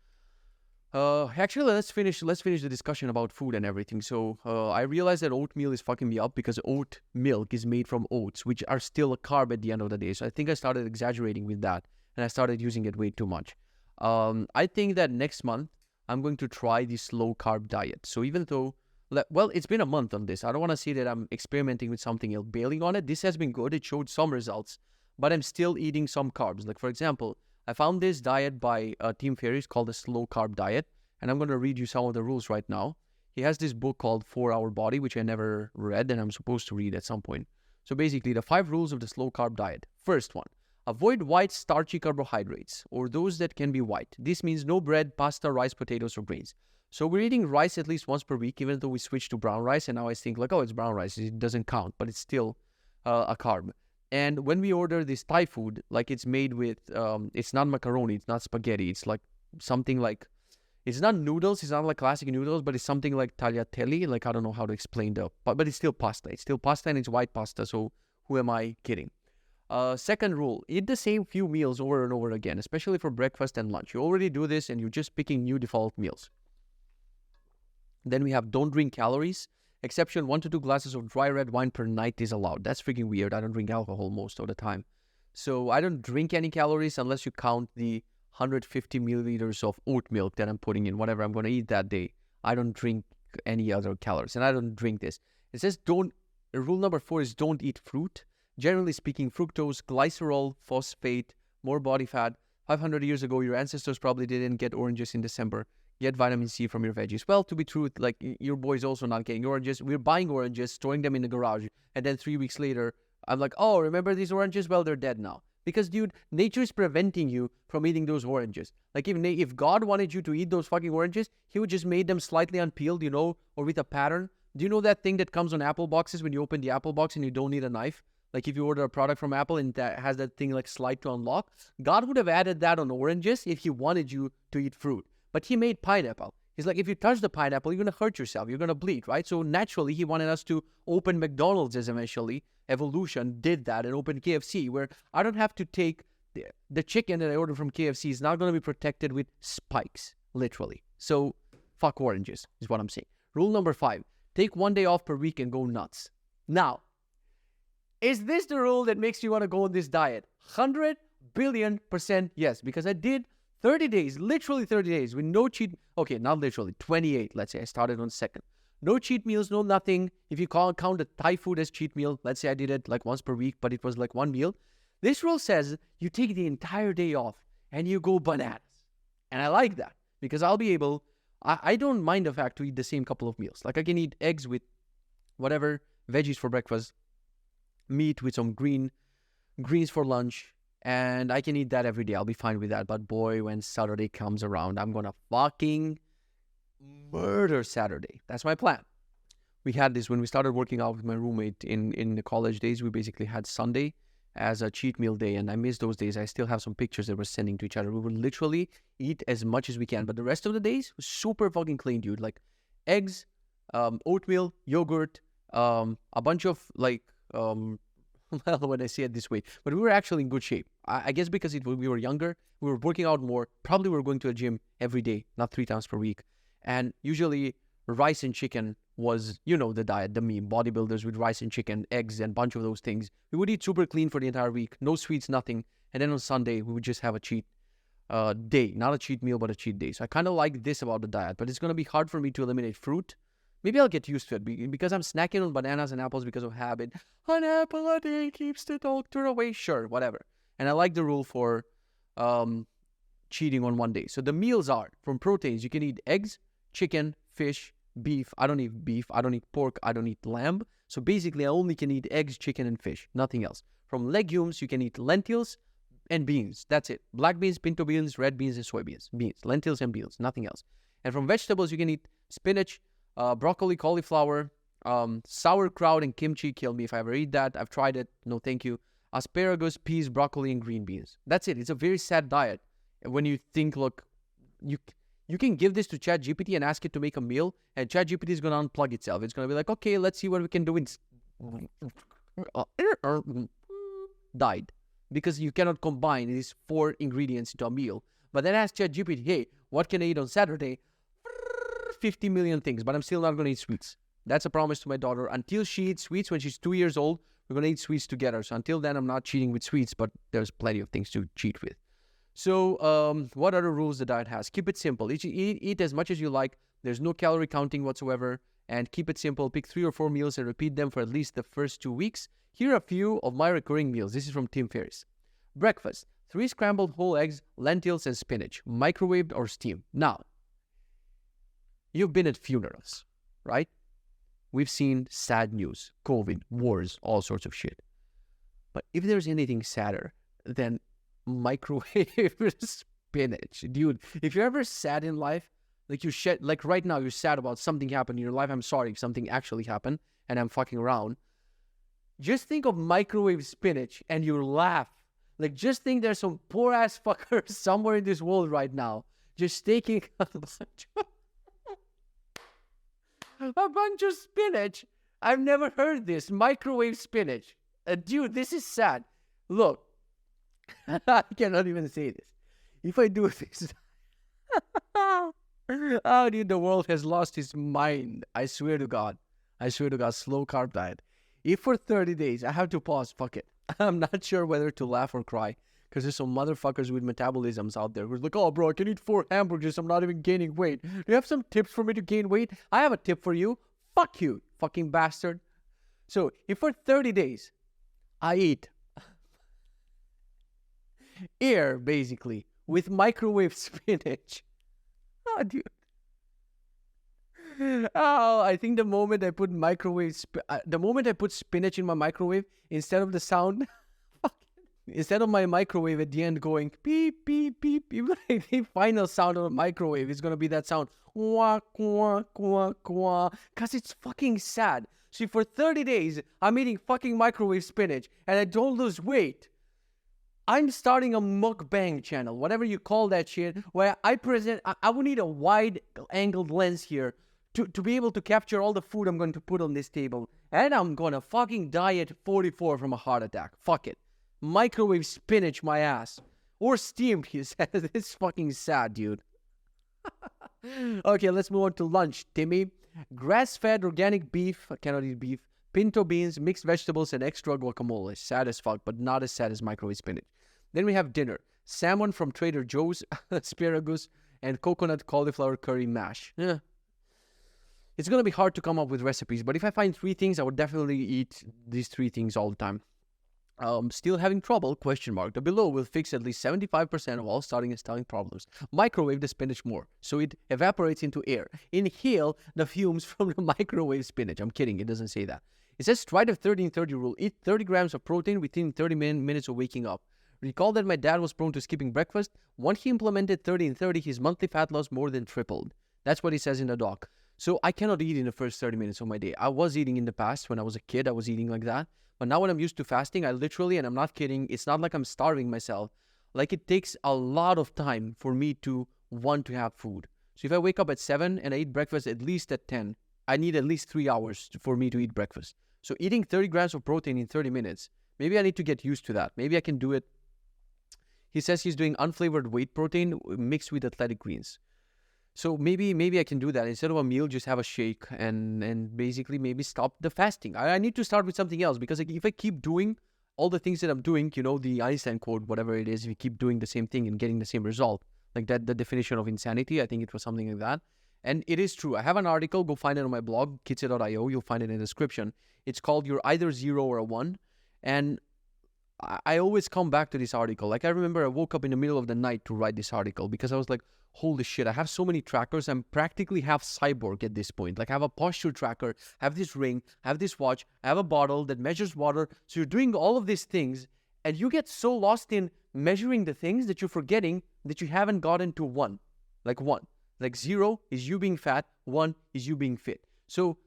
Actually, let's finish the discussion about food and everything. So, I realized that oatmeal is fucking me up because oat milk is made from oats, which are still a carb at the end of the day. So I think I started exaggerating with that, and I started using it way too much. I think that next month, I'm going to try the slow carb diet. So even though, well, it's been a month on this. I don't want to say that I'm experimenting with something else, bailing on it. This has been good. It showed some results, but I'm still eating some carbs. Like, for example, I found this diet by Tim Ferriss called the slow carb diet. And I'm going to read you some of the rules right now. He has this book called 4-Hour Body, which I never read and I'm supposed to read at some point. So basically, the 5 rules of the slow carb diet. First one, avoid white starchy carbohydrates or those that can be white. This means no bread, pasta, rice, potatoes, or grains. So we're eating rice at least once per week, even though we switched to brown rice. And now I think like, oh, it's brown rice. It doesn't count, but it's still a carb. And when we order this Thai food, like it's made with, it's not macaroni, it's not spaghetti. It's like something like, it's not noodles, it's not like classic noodles, but it's something like tagliatelle. Like, I don't know how to explain but it's still pasta. It's still pasta and it's white pasta, so who am I kidding? Second rule, eat the same few meals over and over again, especially for breakfast and lunch. You already do this and you're just picking new default meals. Then we have don't drink calories. Exception, 1 to 2 glasses of dry red wine per night is allowed. That's freaking weird. I don't drink alcohol most of the time. So I don't drink any calories unless you count the 150 milliliters of oat milk that I'm putting in whatever I'm going to eat that day. I don't drink any other calories, and I don't drink this. It says rule number 4 is don't eat fruit. Generally speaking, fructose, glycerol, phosphate, more body fat. 500 years ago, your ancestors probably didn't get oranges in December. Get vitamin C from your veggies. Well, to be true, like your boy's also not getting oranges. We're buying oranges, storing them in the garage, and then 3 weeks later, I'm like, oh, remember these oranges? Well, they're dead now. Because, dude, nature is preventing you from eating those oranges. Like, if God wanted you to eat those fucking oranges, he would just made them slightly unpeeled, you know, or with a pattern. Do you know that thing that comes on Apple boxes when you open the Apple box and you don't need a knife? Like, if you order a product from Apple and that has that thing, like, slide to unlock. God would have added that on oranges if he wanted you to eat fruit. But he made pineapple. He's like, if you touch the pineapple, you're going to hurt yourself. You're going to bleed, right? So naturally, he wanted us to open McDonald's as eventually. Evolution did that and opened KFC, where I don't have to take the chicken that I ordered from KFC is not going to be protected with spikes, literally. So fuck oranges is what I'm saying. Rule number 5, take 1 day off per week and go nuts. Now, is this the rule that makes you want to go on this diet? 100 billion % yes, because I did 30 days, literally 30 days with no cheat. Okay, not literally, 28, let's say. I started on 2nd. No cheat meals, no nothing. If you count the Thai food as cheat meal, let's say I did it like once per week, but it was like 1 meal. This rule says you take the entire day off and you go bananas. And I like that because I'll be able, I don't mind the fact to eat the same couple of meals. Like I can eat eggs with whatever, veggies for breakfast, meat with some greens for lunch, and I can eat that every day. I'll be fine with that. But boy, when Saturday comes around, I'm going to fucking murder Saturday. That's my plan. We had this when we started working out with my roommate in the college days. We basically had Sunday as a cheat meal day, and I miss those days. I still have some pictures that we're sending to each other. We would literally eat as much as we can, but the rest of the days was super fucking clean, dude. Like eggs, oatmeal, yogurt, a bunch of like well, when I say it this way, but we were actually in good shape. I guess because we were younger, we were working out more. Probably we were going to a gym every day, not 3 times per week. And usually rice and chicken was, the diet, the meme, bodybuilders with rice and chicken, eggs, and a bunch of those things. We would eat super clean for the entire week, no sweets, nothing. And then on Sunday, we would just have a cheat day, not a cheat meal, but a cheat day. So I kind of like this about the diet, but it's going to be hard for me to eliminate fruit. Maybe I'll get used to it because I'm snacking on bananas and apples because of habit. An apple a day keeps the doctor away. Sure, whatever. And I like the rule for cheating on 1 day. So the meals are, from proteins, you can eat eggs, chicken, fish, beef. I don't eat beef. I don't eat pork. I don't eat lamb. So basically, I only can eat eggs, chicken, and fish. Nothing else. From legumes, you can eat lentils and beans. That's it. Black beans, pinto beans, red beans, and soybeans. Beans, lentils, and beans. Nothing else. And from vegetables, you can eat spinach, broccoli, cauliflower, sauerkraut, and kimchi. Kill me if I ever eat that. I've tried it. No, thank you. Asparagus, peas, broccoli, and green beans. That's it. It's a very sad diet. When you think, look, you can give this to ChatGPT and ask it to make a meal, and ChatGPT is going to unplug itself. It's going to be like, okay, let's see what we can do. Died. Because you cannot combine these 4 ingredients into a meal. But then ask ChatGPT, hey, what can I eat on Saturday? 50 million things, but I'm still not going to eat sweets. That's a promise to my daughter. Until she eats sweets when she's 2 years old, we're going to eat sweets together. So until then, I'm not cheating with sweets, but there's plenty of things to cheat with. So what other rules the diet has? Keep it simple. Eat as much as you like. There's no calorie counting whatsoever. And keep it simple. Pick 3 or 4 meals and repeat them for at least the first 2 weeks. Here are a few of my recurring meals. This is from Tim Ferriss. Breakfast: 3 scrambled whole eggs, lentils, and spinach, microwaved or steamed. Now, you've been at funerals, right? We've seen sad news, COVID, wars, all sorts of shit. But if there's anything sadder than microwave spinach, dude, if you're ever sad in life, like right now, you're sad about something happened in your life. I'm sorry if something actually happened and I'm fucking around. Just think of microwave spinach and you laugh. Like, just think there's some poor ass fucker somewhere in this world right now just taking a bunch of spinach. I've never heard this. Microwave spinach. Dude, this is sad. Look, I cannot even say this. If I do this, oh, dude, the world has lost its mind. I swear to God. Slow carb diet. If for 30 days I have to pause, fuck it. I'm not sure whether to laugh or cry. Because there's some motherfuckers with metabolisms out there who's like, oh, bro, I can eat 4 hamburgers. I'm not even gaining weight. Do you have some tips for me to gain weight? I have a tip for you. Fuck you, fucking bastard. So, if for 30 days I eat air, basically, with microwave spinach. Oh, dude. Oh, I think the moment I put spinach in my microwave, instead of the sound... Instead of my microwave at the end going beep, beep, beep, beep, the final sound of a microwave is going to be that sound. Wah, wah, wah, wah. Because it's fucking sad. See, for 30 days, I'm eating fucking microwave spinach and I don't lose weight. I'm starting a mukbang channel, whatever you call that shit, where I present, I would need a wide-angled lens here to be able to capture all the food I'm going to put on this table. And I'm going to fucking die at 44 from a heart attack. Fuck it. Microwave spinach my ass. Or steamed, he says. It's fucking sad, dude. Okay, let's move on to lunch, Timmy. Grass-fed organic beef. I cannot eat beef. Pinto beans, mixed vegetables, and extra guacamole. Sad as fuck, but not as sad as microwave spinach. Then we have dinner. Salmon from Trader Joe's, asparagus, and coconut cauliflower curry mash. Yeah. It's going to be hard to come up with recipes, but if I find 3 things, I would definitely eat these 3 things all the time. Still having trouble? Question mark. The below will fix at least 75% of all starting and stomach problems. Microwave the spinach more, so it evaporates into air. Inhale the fumes from the microwave spinach. I'm kidding, it doesn't say that. It says try the 13-30 rule. Eat 30 grams of protein within 30 minutes of waking up. Recall that my dad was prone to skipping breakfast. Once he implemented 30-30, his monthly fat loss more than tripled. That's what he says in the doc. So I cannot eat in the first 30 minutes of my day. I was eating in the past when I was a kid. I was eating like that. But now when I'm used to fasting, I literally, and I'm not kidding, it's not like I'm starving myself. Like it takes a lot of time for me to want to have food. So if I wake up at 7 and I eat breakfast at least at 10, I need at least 3 hours for me to eat breakfast. So eating 30 grams of protein in 30 minutes, maybe I need to get used to that. Maybe I can do it. He says he's doing unflavored whey protein mixed with athletic greens. So maybe I can do that. Instead of a meal, just have a shake and basically maybe stop the fasting. I need to start with something else because if I keep doing all the things that I'm doing, you know, the Einstein quote, whatever it is, if you keep doing the same thing and getting the same result, like that, the definition of insanity, I think it was something like that. And it is true. I have an article. Go find it on my blog, kitze.io. You'll find it in the description. It's called You're Either 0 or a 1. And I always come back to this article. Like I remember I woke up in the middle of the night to write this article because I was like, holy shit, I have so many trackers. I'm practically half cyborg at this point. Like I have a posture tracker, I have this ring, I have this watch, I have a bottle that measures water. So you're doing all of these things and you get so lost in measuring the things that you're forgetting that you haven't gotten to 1. Like 1. Like 0 is you being fat, 1 is you being fit. So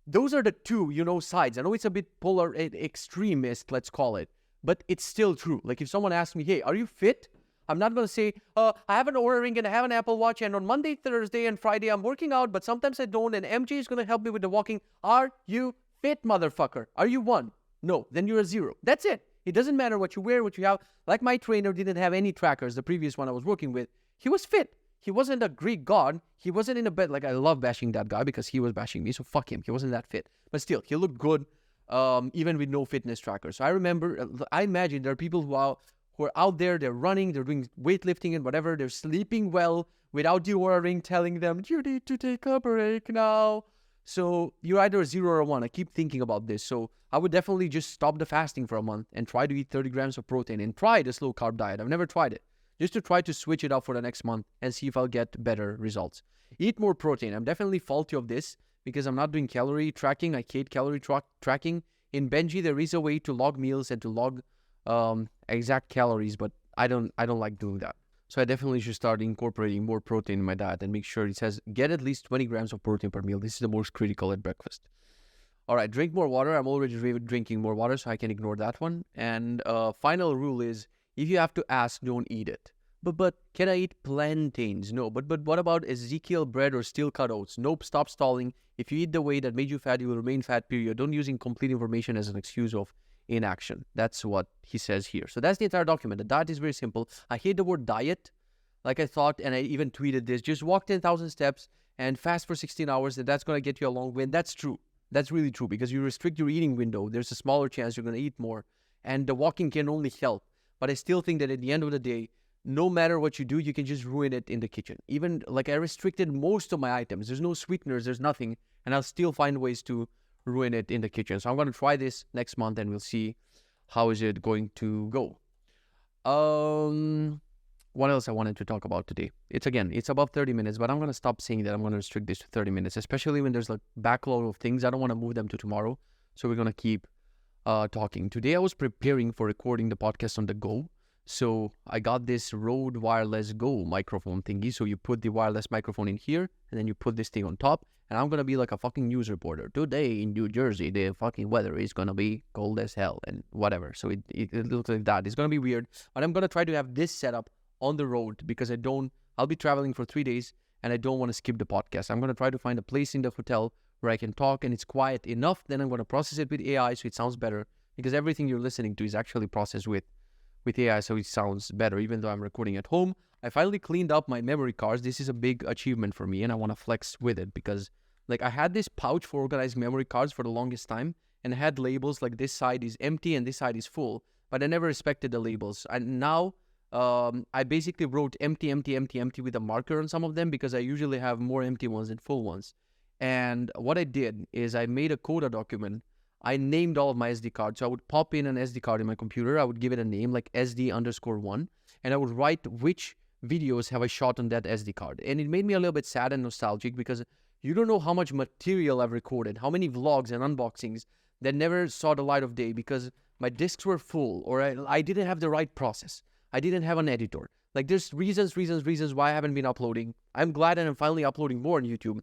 those are the 2, you know, sides. I know it's a bit polar, extremist, let's call it. But it's still true. Like if someone asks me, hey, are you fit? I'm not going to say, I have an Oura Ring and I have an Apple Watch and on Monday, Thursday and Friday I'm working out, but sometimes I don't and MJ is going to help me with the walking. Are you fit, motherfucker? Are you 1? No, then you're a 0. That's it. It doesn't matter what you wear, what you have. Like my trainer didn't have any trackers, the previous one I was working with. He was fit. He wasn't a Greek god. He wasn't in a bed. Like I love bashing that guy because he was bashing me. So fuck him. He wasn't that fit. But still, he looked good even with no fitness tracker. So I imagine there are people who are out there, they're running, they're doing weightlifting and whatever. They're sleeping well without the Oura Ring telling them, you need to take a break now. So you're either a 0 or a 1. I keep thinking about this. So I would definitely just stop the fasting for a month and try to eat 30 grams of protein and try the slow carb diet. I've never tried it. Just to try to switch it up for the next month and see if I'll get better results. Eat more protein. I'm definitely faulty of this because I'm not doing calorie tracking. I hate calorie tracking. In Benji, there is a way to log meals and to log exact calories, but I don't like doing that. So I definitely should start incorporating more protein in my diet and make sure it says get at least 20 grams of protein per meal. This is the most critical at breakfast. All right, drink more water. I'm already drinking more water, so I can ignore that one. And final rule is, if you have to ask, don't eat it. But can I eat plantains? No. But what about Ezekiel bread or steel-cut oats? Nope, stop stalling. If you eat the way that made you fat, you will remain fat, period. Don't use incomplete information as an excuse of inaction. That's what he says here. So that's the entire document. The diet is very simple. I hate the word diet. Like I thought, and I even tweeted this, just walk 10,000 steps and fast for 16 hours, and that's going to get you a long way. And that's true. That's really true because you restrict your eating window. There's a smaller chance you're going to eat more. And the walking can only help. But I still think that at the end of the day, no matter what you do, you can just ruin it in the kitchen. Even like I restricted most of my items. There's no sweeteners, there's nothing. And I'll still find ways to ruin it in the kitchen. So I'm going to try this next month and we'll see how is it going to go. What else I wanted to talk about today? It's above 30 minutes, but I'm going to stop saying that I'm going to restrict this to 30 minutes, especially when there's like backlog of things. I don't want to move them to tomorrow. So we're going to keep talking. Today I was preparing for recording the podcast on the go So I got this Rode Wireless Go microphone thingy. So you put the wireless microphone in here, and then you put this thing on top. And I'm gonna be like a fucking news reporter. Today in New Jersey, the fucking weather is gonna be cold as hell and whatever. So it looks like that. It's gonna be weird. But I'm gonna try to have this setup on the road because I'll be traveling for 3 days and I don't want to skip the podcast. I'm gonna try to find a place in the hotel where I can talk and it's quiet enough. Then I'm gonna process it with AI so it sounds better, because everything you're listening to is actually processed with AI, so it sounds better, even though I'm recording at home. I finally cleaned up my memory cards. This is a big achievement for me, and I want to flex with it because, like, I had this pouch for organized memory cards for the longest time, and I had labels like this side is empty and this side is full, but I never respected the labels. And now, I basically wrote empty, empty, empty, empty with a marker on some of them because I usually have more empty ones than full ones. And what I did is I made a Coda document. I named all of my SD cards. So I would pop in an SD card in my computer. I would give it a name like SD_1. And I would write which videos have I shot on that SD card. And it made me a little bit sad and nostalgic because you don't know how much material I've recorded, how many vlogs and unboxings that never saw the light of day because my discs were full or I didn't have the right process. I didn't have an editor. Like there's reasons why I haven't been uploading. I'm glad that I'm finally uploading more on YouTube.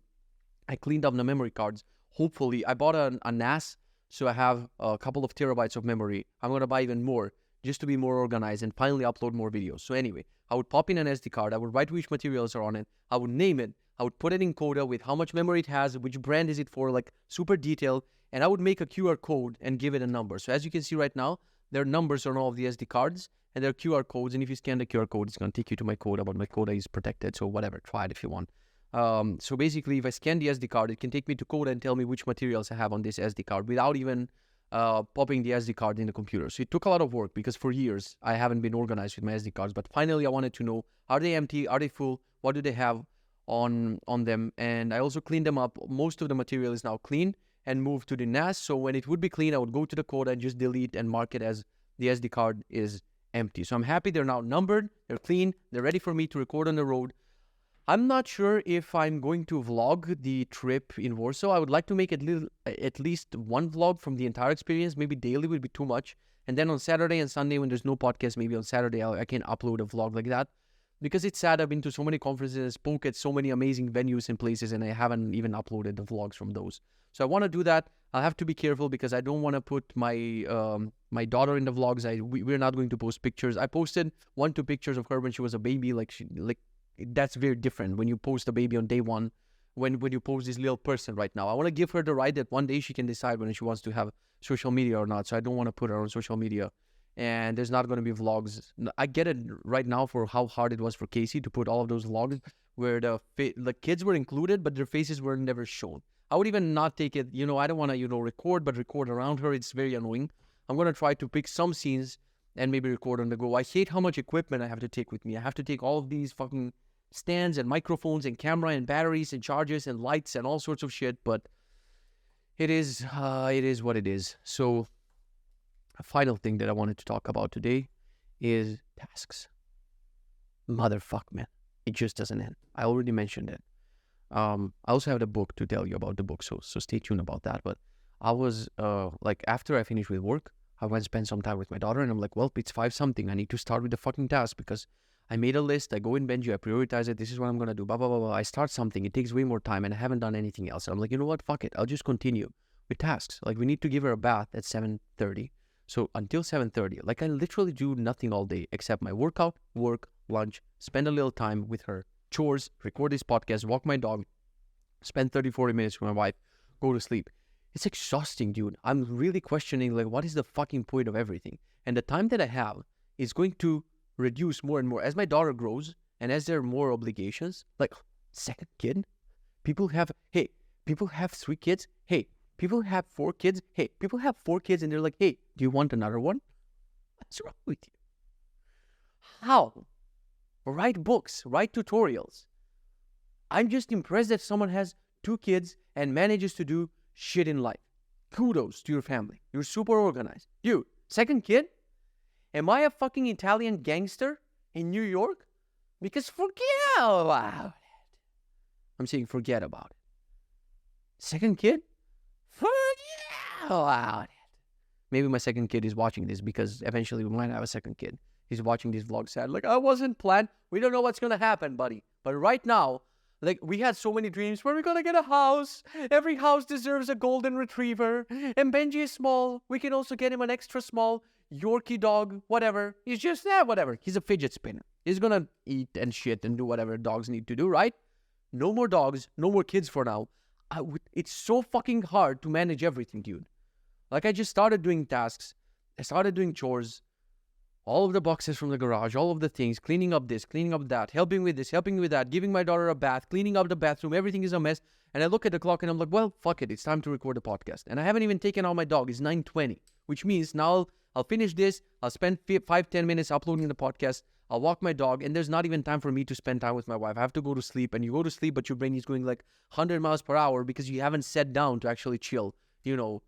I cleaned up the memory cards. Hopefully, I bought a NAS. So I have a couple of terabytes of memory. I'm going to buy even more just to be more organized and finally upload more videos. So anyway, I would pop in an SD card. I would write which materials are on it. I would name it. I would put it in Coda with how much memory it has, which brand is it for, like super detailed. And I would make a QR code and give it a number. So as you can see right now, there are numbers on all of the SD cards and there are QR codes. And if you scan the QR code, it's going to take you to my Coda, but my Coda is protected. So whatever, try it if you want. So basically, if I scan the SD card, it can take me to Coda and tell me which materials I have on this SD card without even popping the SD card in the computer. So it took a lot of work because for years I haven't been organized with my SD cards. But finally, I wanted to know, are they empty? Are they full? What do they have on them? And I also cleaned them up. Most of the material is now clean and moved to the NAS. So when it would be clean, I would go to the Coda and just delete and mark it as the SD card is empty. So I'm happy they're now numbered. They're clean. They're ready for me to record on the road. I'm not sure if I'm going to vlog the trip in Warsaw. I would like to make at least one vlog from the entire experience. Maybe daily would be too much. And then on Saturday and Sunday when there's no podcast, maybe on Saturday I can upload a vlog like that. Because it's sad, I've been to so many conferences, spoke at so many amazing venues and places, and I haven't even uploaded the vlogs from those. So I want to do that. I'll have to be careful because I don't want to put my my daughter in the vlogs. We're not going to post pictures. I posted 1-2 pictures of her when she was a baby, that's very different when you post a baby on day one, when you post this little person right now. I want to give her the right that one day she can decide when she wants to have social media or not. So I don't want to put her on social media. And there's not going to be vlogs. I get it right now for how hard it was for Casey to put all of those vlogs where the kids were included, but their faces were never shown. I would even not take it, I don't want to, record around her. It's very annoying. I'm going to try to pick some scenes and maybe record on the go. I hate how much equipment I have to take with me. I have to take all of these fucking stands and microphones and camera and batteries and chargers and lights and all sorts of shit, but it is what it is. So a final thing that I wanted to talk about today is tasks. Motherfuck, man. It just doesn't end. I already mentioned it. I also have the book to tell you about the book, so stay tuned about that. But I was after I finished with work, I went to spend some time with my daughter, and I'm like, well, it's 5 something. I need to start with the fucking task because I made a list. I go in Benji, I prioritize it. This is what I'm going to do. Blah, blah, blah, blah. I start something. It takes way more time and I haven't done anything else. So I'm like, you know what? Fuck it. I'll just continue with tasks. Like we need to give her a bath at 7:30. So until 7:30, I literally do nothing all day except my workout, work, lunch, spend a little time with her, chores, record this podcast, walk my dog, spend 30, 40 minutes with my wife, go to sleep. It's exhausting, dude. I'm really questioning, what is the fucking point of everything? And the time that I have is going to reduce more and more as my daughter grows and as there are more obligations. Second kid, people have 3 kids. Hey, people have 4 kids. Hey, people have 4 kids and they're like, hey, do you want another one? What's wrong with you? How? Write books, write tutorials. I'm just impressed that someone has 2 kids and manages to do shit in life. Kudos to your family. You're super organized. You, second kid? Am I a fucking Italian gangster in New York? Because forget about it. I'm saying forget about it. Second kid? Forget about it. Maybe my second kid is watching this because eventually we might have a second kid. he's watching this vlog sad. Like, I wasn't planned. We don't know what's going to happen, buddy. But right now, like, we had so many dreams where we're going to get a house. Every house deserves a golden retriever. And Benji is small. We can also get him an extra small Yorkie dog, whatever. He's just, whatever. He's a fidget spinner. He's going to eat and shit and do whatever dogs need to do, right? No more dogs. No more kids for now. It's so fucking hard to manage everything, dude. Like, I just started doing tasks. I started doing chores. All of the boxes from the garage, all of the things, cleaning up this, cleaning up that, helping with this, helping with that, giving my daughter a bath, cleaning up the bathroom, everything is a mess. And I look at the clock and I'm like, well, fuck it, it's time to record the podcast. And I haven't even taken out my dog. It's 9:20, which means now I'll finish this. I'll spend 5-10 minutes uploading the podcast. I'll walk my dog, and there's not even time for me to spend time with my wife. I have to go to sleep, and you go to sleep, but your brain is going like 100 miles per hour because you haven't sat down to actually chill, and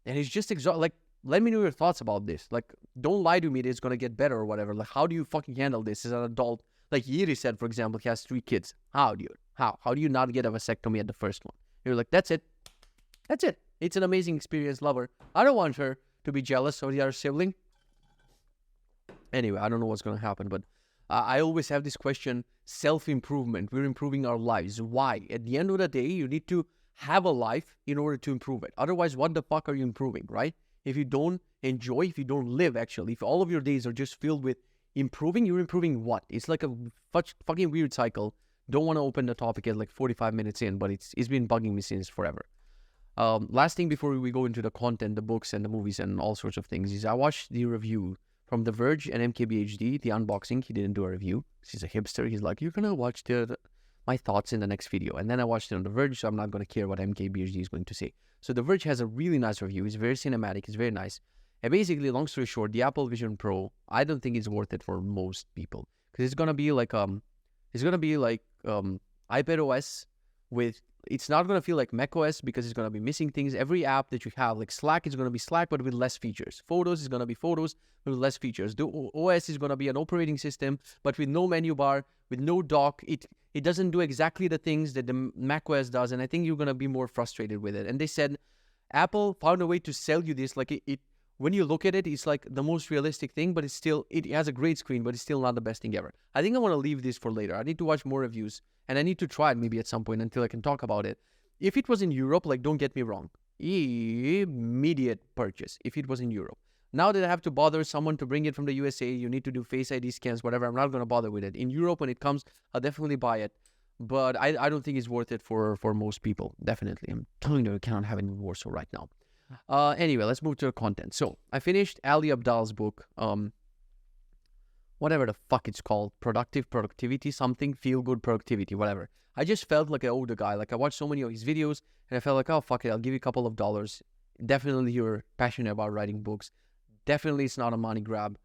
it's just exhausting. Like, let me know your thoughts about this. Like, don't lie to me that it's going to get better or whatever. Like, how do you fucking handle this as an adult? Like Yiri said, for example, he has 3 kids. How, dude? How do you not get a vasectomy at the first one? You're like, that's it. That's it. It's an amazing experience, lover. I don't want her to be jealous of the other sibling. Anyway, I don't know what's going to happen, but I always have this question, self-improvement. We're improving our lives. Why? At the end of the day, you need to have a life in order to improve it. Otherwise, what the fuck are you improving, right? If you don't enjoy, if you don't live, actually, if all of your days are just filled with improving, you're improving what? It's like a fucking weird cycle. Don't want to open the topic at like 45 minutes in, but it's been bugging me since forever. Last thing before we go into the content, the books and the movies and all sorts of things is I watched the review from The Verge and MKBHD, the unboxing. He didn't do a review. He's a hipster. He's like, you're going to watch my thoughts in the next video. And then I watched it on The Verge, so I'm not going to care what MKBHD is going to say. So The Verge has a really nice review. It's very cinematic. It's very nice. And basically, long story short, the Apple Vision Pro, I don't think it's worth it for most people. Because it's going to be like iPad OS with, it's not going to feel like Mac OS because it's going to be missing things. Every app that you have, like Slack, is going to be Slack, but with less features. Photos is going to be Photos with less features. The OS is going to be an operating system, but with no menu bar, with no dock. It doesn't do exactly the things that the Mac OS does, and I think you're going to be more frustrated with it. And they said Apple found a way to sell you this, like it when you look at it, it's like the most realistic thing, but it has a great screen, but it's still not the best thing ever. I think I want to leave this for later. I need to watch more reviews, and I need to try it maybe at some point until I can talk about it. If it was in Europe, like, don't get me wrong, immediate purchase if it was in Europe. Now that I have to bother someone to bring it from the USA, you need to do Face ID scans, whatever, I'm not going to bother with it. In Europe, when it comes, I'll definitely buy it. But I don't think it's worth it for most people. Definitely. I'm telling you, I cannot have any more so right now. Anyway, let's move to the content. So I finished Ali Abdaal's book, whatever the fuck it's called, productivity, something, feel good productivity, whatever. I just felt like I owed the guy. Like, I watched so many of his videos and I felt like, oh, fuck it, I'll give you a couple of dollars. Definitely you're passionate about writing books. Definitely it's not a money grab.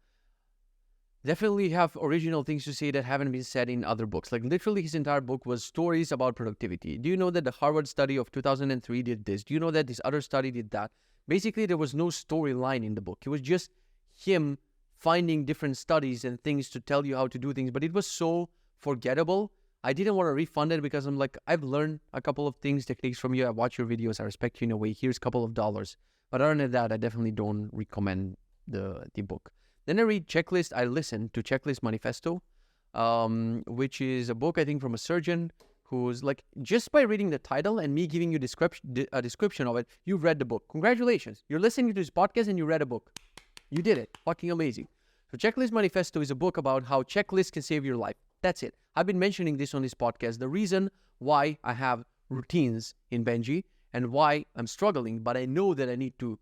Definitely have original things to say that haven't been said in other books. Like, literally his entire book was stories about productivity. Do you know that the Harvard study of 2003 did this? Do you know that this other study did that? Basically, there was no storyline in the book. It was just him finding different studies and things to tell you how to do things. But it was so forgettable. I didn't want to refund it because I'm like, I've learned a couple of things, techniques from you. I watch your videos. I respect you in a way. Here's a couple of dollars. But other than that, I definitely don't recommend the book. Then I listened to Checklist Manifesto, which is a book, I think, from a surgeon who's like, just by reading the title and me giving you a description of it, you've read the book. Congratulations. You're listening to this podcast and you read a book. You did it. Fucking amazing. So Checklist Manifesto is a book about how checklists can save your life. That's it. I've been mentioning this on this podcast. The reason why I have routines in Benji and why I'm struggling, but I know that I need to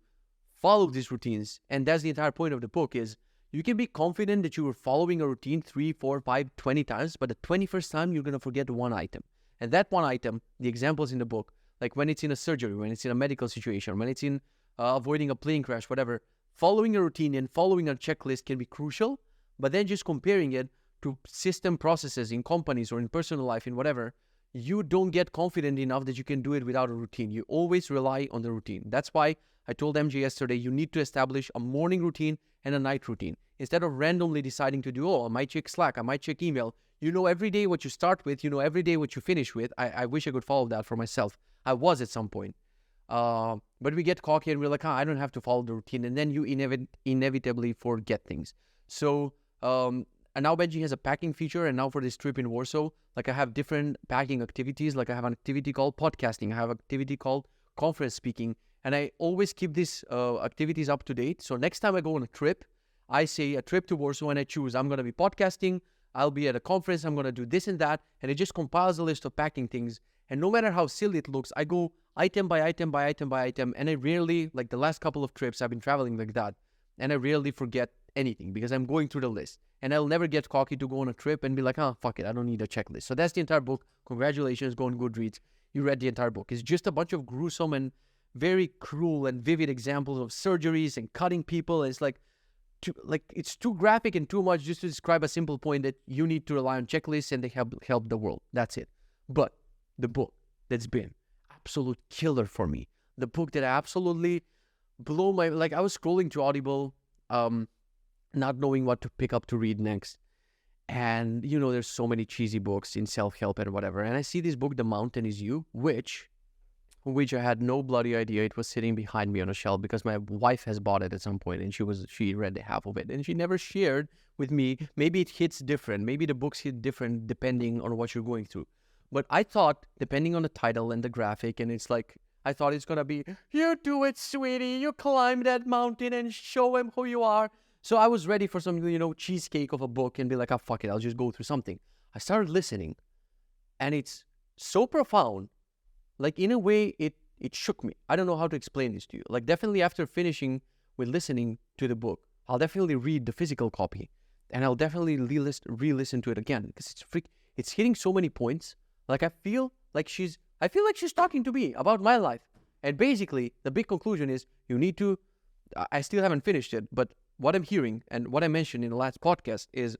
follow these routines. And that's the entire point of the book is, you can be confident that you were following a routine 3, 4, 5, 20 times, but the 21st time, you're going to forget one item. And that one item, the examples in the book, like when it's in a surgery, when it's in a medical situation, when it's in avoiding a plane crash, whatever, following a routine and following a checklist can be crucial, but then just comparing it to system processes in companies or in personal life, in whatever, you don't get confident enough that you can do it without a routine. You always rely on the routine. That's why I told MJ yesterday, you need to establish a morning routine and a night routine. Instead of randomly deciding to do, I might check Slack, I might check email. You know every day what you start with, you know every day what you finish with. I wish I could follow that for myself. I was at some point. But we get cocky and we're like, I don't have to follow the routine. And then you inevitably forget things. So And now Benji has a packing feature, and now for this trip in Warsaw, like I have different packing activities. Like I have an activity called podcasting. I have an activity called conference speaking. And I always keep these activities up to date. So next time I go on a trip, I say a trip to Warsaw and I choose I'm going to be podcasting, I'll be at a conference, I'm going to do this and that. And it just compiles a list of packing things. And no matter how silly it looks, I go item by item by item by item. And I rarely, like the last couple of trips, I've been traveling like that. And I rarely forget anything because I'm going through the list. And I'll never get cocky to go on a trip and be like, oh, fuck it, I don't need a checklist. So that's the entire book. Congratulations, go on Goodreads. You read the entire book. It's just a bunch of gruesome and very cruel and vivid examples of surgeries and cutting people. It's like it's too graphic and too much just to describe a simple point that you need to rely on checklists and they help the world. That's it. But the book that's been absolute killer for me, the book that I absolutely blow my, like I was scrolling through Audible, not knowing what to pick up to read next. And, you know, there's so many cheesy books in self-help and whatever. And I see this book, The Mountain Is You, which I had no bloody idea. It was sitting behind me on a shelf because my wife has bought it at some point and she read half of it and she never shared with me. Maybe it hits different. Maybe the books hit different depending on what you're going through. But I thought, depending on the title and the graphic, and it's like, I thought it's going to be, you do it, sweetie. You climb that mountain and show him who you are. So I was ready for some, you know, cheesecake of a book and be like, oh, fuck it, I'll just go through something. I started listening and it's so profound. Like, in a way, it shook me. I don't know how to explain this to you. Like, definitely after finishing with listening to the book, I'll definitely read the physical copy. And I'll definitely re-listen to it again. Because it's hitting so many points. Like, I feel like she's talking to me about my life. And basically, the big conclusion is, you need to, I still haven't finished it, but what I'm hearing and what I mentioned in the last podcast is,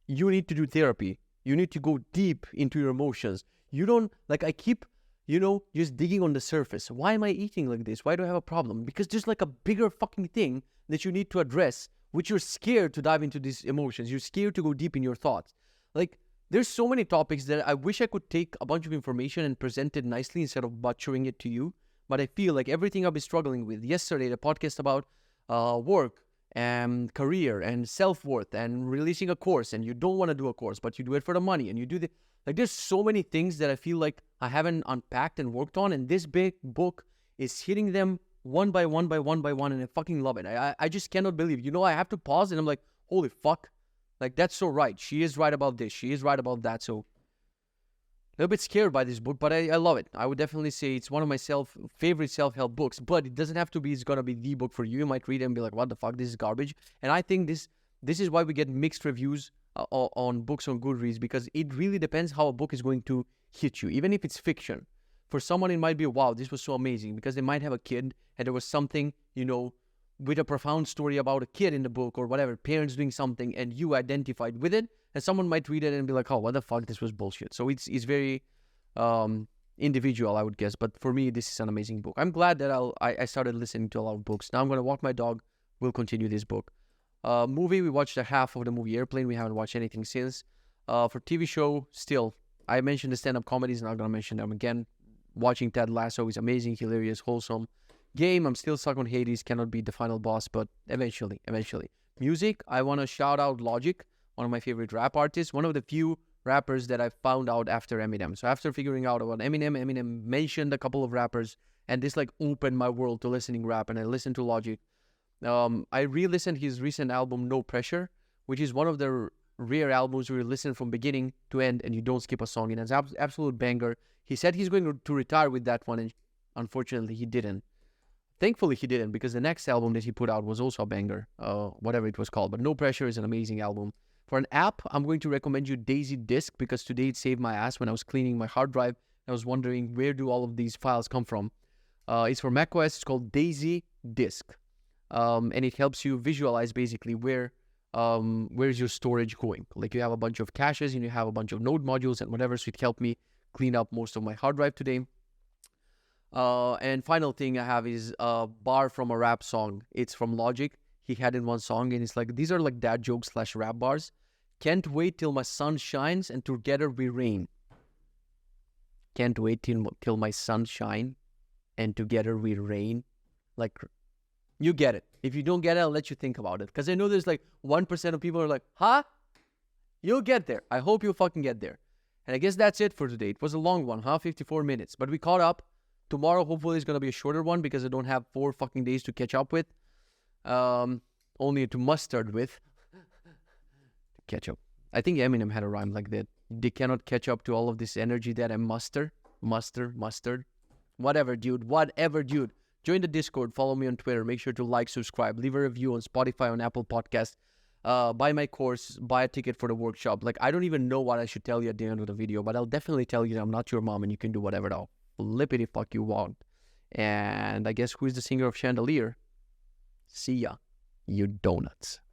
you need to do therapy. You need to go deep into your emotions. You don't, like I keep, you know, just digging on the surface. Why am I eating like this? Why do I have a problem? Because there's like a bigger fucking thing that you need to address, which you're scared to dive into these emotions. You're scared to go deep in your thoughts. Like, there's so many topics that I wish I could take a bunch of information and present it nicely instead of butchering it to you. But I feel like everything I've been struggling with. Yesterday, the podcast about work and career and self-worth and releasing a course, and you don't want to do a course, but you do it for the money, and you do the, like, there's so many things that I feel like I haven't unpacked and worked on, and this big book is hitting them one by one by one by one, and I fucking love it. I just cannot believe, you know, I have to pause and I'm like, holy fuck, like, that's so right. She is right about this. She is right about that. So a little bit scared by this book, but I love it. I would definitely say it's one of my favorite self-help books, but it doesn't have to be, it's going to be the book for you. You might read it and be like, what the fuck, this is garbage. And I think this is why we get mixed reviews on books on Goodreads, because it really depends how a book is going to hit you, even if it's fiction. For someone, it might be, wow, this was so amazing, because they might have a kid and there was something, you know, with a profound story about a kid in the book or whatever, parents doing something, and you identified with it. And someone might read it and be like, oh, what the fuck, this was bullshit. So it's very individual, I would guess. But for me, this is an amazing book. I'm glad that I started listening to a lot of books. Now I'm going to walk my dog. We'll continue this book. Movie, we watched a half of the movie Airplane. We haven't watched anything since. For TV show, still, I mentioned the stand-up comedies. I'm not going to mention them again. Watching Ted Lasso is amazing, hilarious, wholesome. Game, I'm still stuck on Hades. Cannot beat the final boss, but eventually. Music, I want to shout out Logic, one of my favorite rap artists, one of the few rappers that I found out after Eminem. So after figuring out about Eminem mentioned a couple of rappers, and this like opened my world to listening rap, and I listened to Logic. I re-listened his recent album, No Pressure, which is one of the rare albums where you listen from beginning to end and you don't skip a song. And it's an absolute banger. He said he's going to retire with that one, and unfortunately he didn't. Thankfully he didn't, because the next album that he put out was also a banger, whatever it was called. But No Pressure is an amazing album. For an app, I'm going to recommend you Daisy Disk, because today it saved my ass when I was cleaning my hard drive. I was wondering, where do all of these files come from? It's for macOS. It's called Daisy Disk. And it helps you visualize basically where's your storage going. Like, you have a bunch of caches and you have a bunch of node modules and whatever, so it helped me clean up most of my hard drive today. And final thing I have is a bar from a rap song. It's from Logic. He had in one song, and it's like, these are like dad jokes / rap bars. Can't wait till my sun shines and together we reign. Can't wait till my sun shine and together we reign. Like, you get it. If you don't get it, I'll let you think about it. Because I know there's like 1% of people who are like, huh? You'll get there. I hope you'll fucking get there. And I guess that's it for today. It was a long one, 54 minutes. But we caught up. Tomorrow, hopefully, is going to be a shorter one because I don't have 4 fucking days to catch up with. Only to mustard with. Catch up. I think Eminem had a rhyme like that. They cannot catch up to all of this energy that I muster. Mustard. Whatever, dude. Join the Discord. Follow me on Twitter. Make sure to like, subscribe. Leave a review on Spotify, on Apple Podcasts. Buy my course. Buy a ticket for the workshop. Like, I don't even know what I should tell you at the end of the video, but I'll definitely tell you that I'm not your mom and you can do whatever the flippity fuck you want. And I guess who is the singer of Chandelier? See ya, you donuts.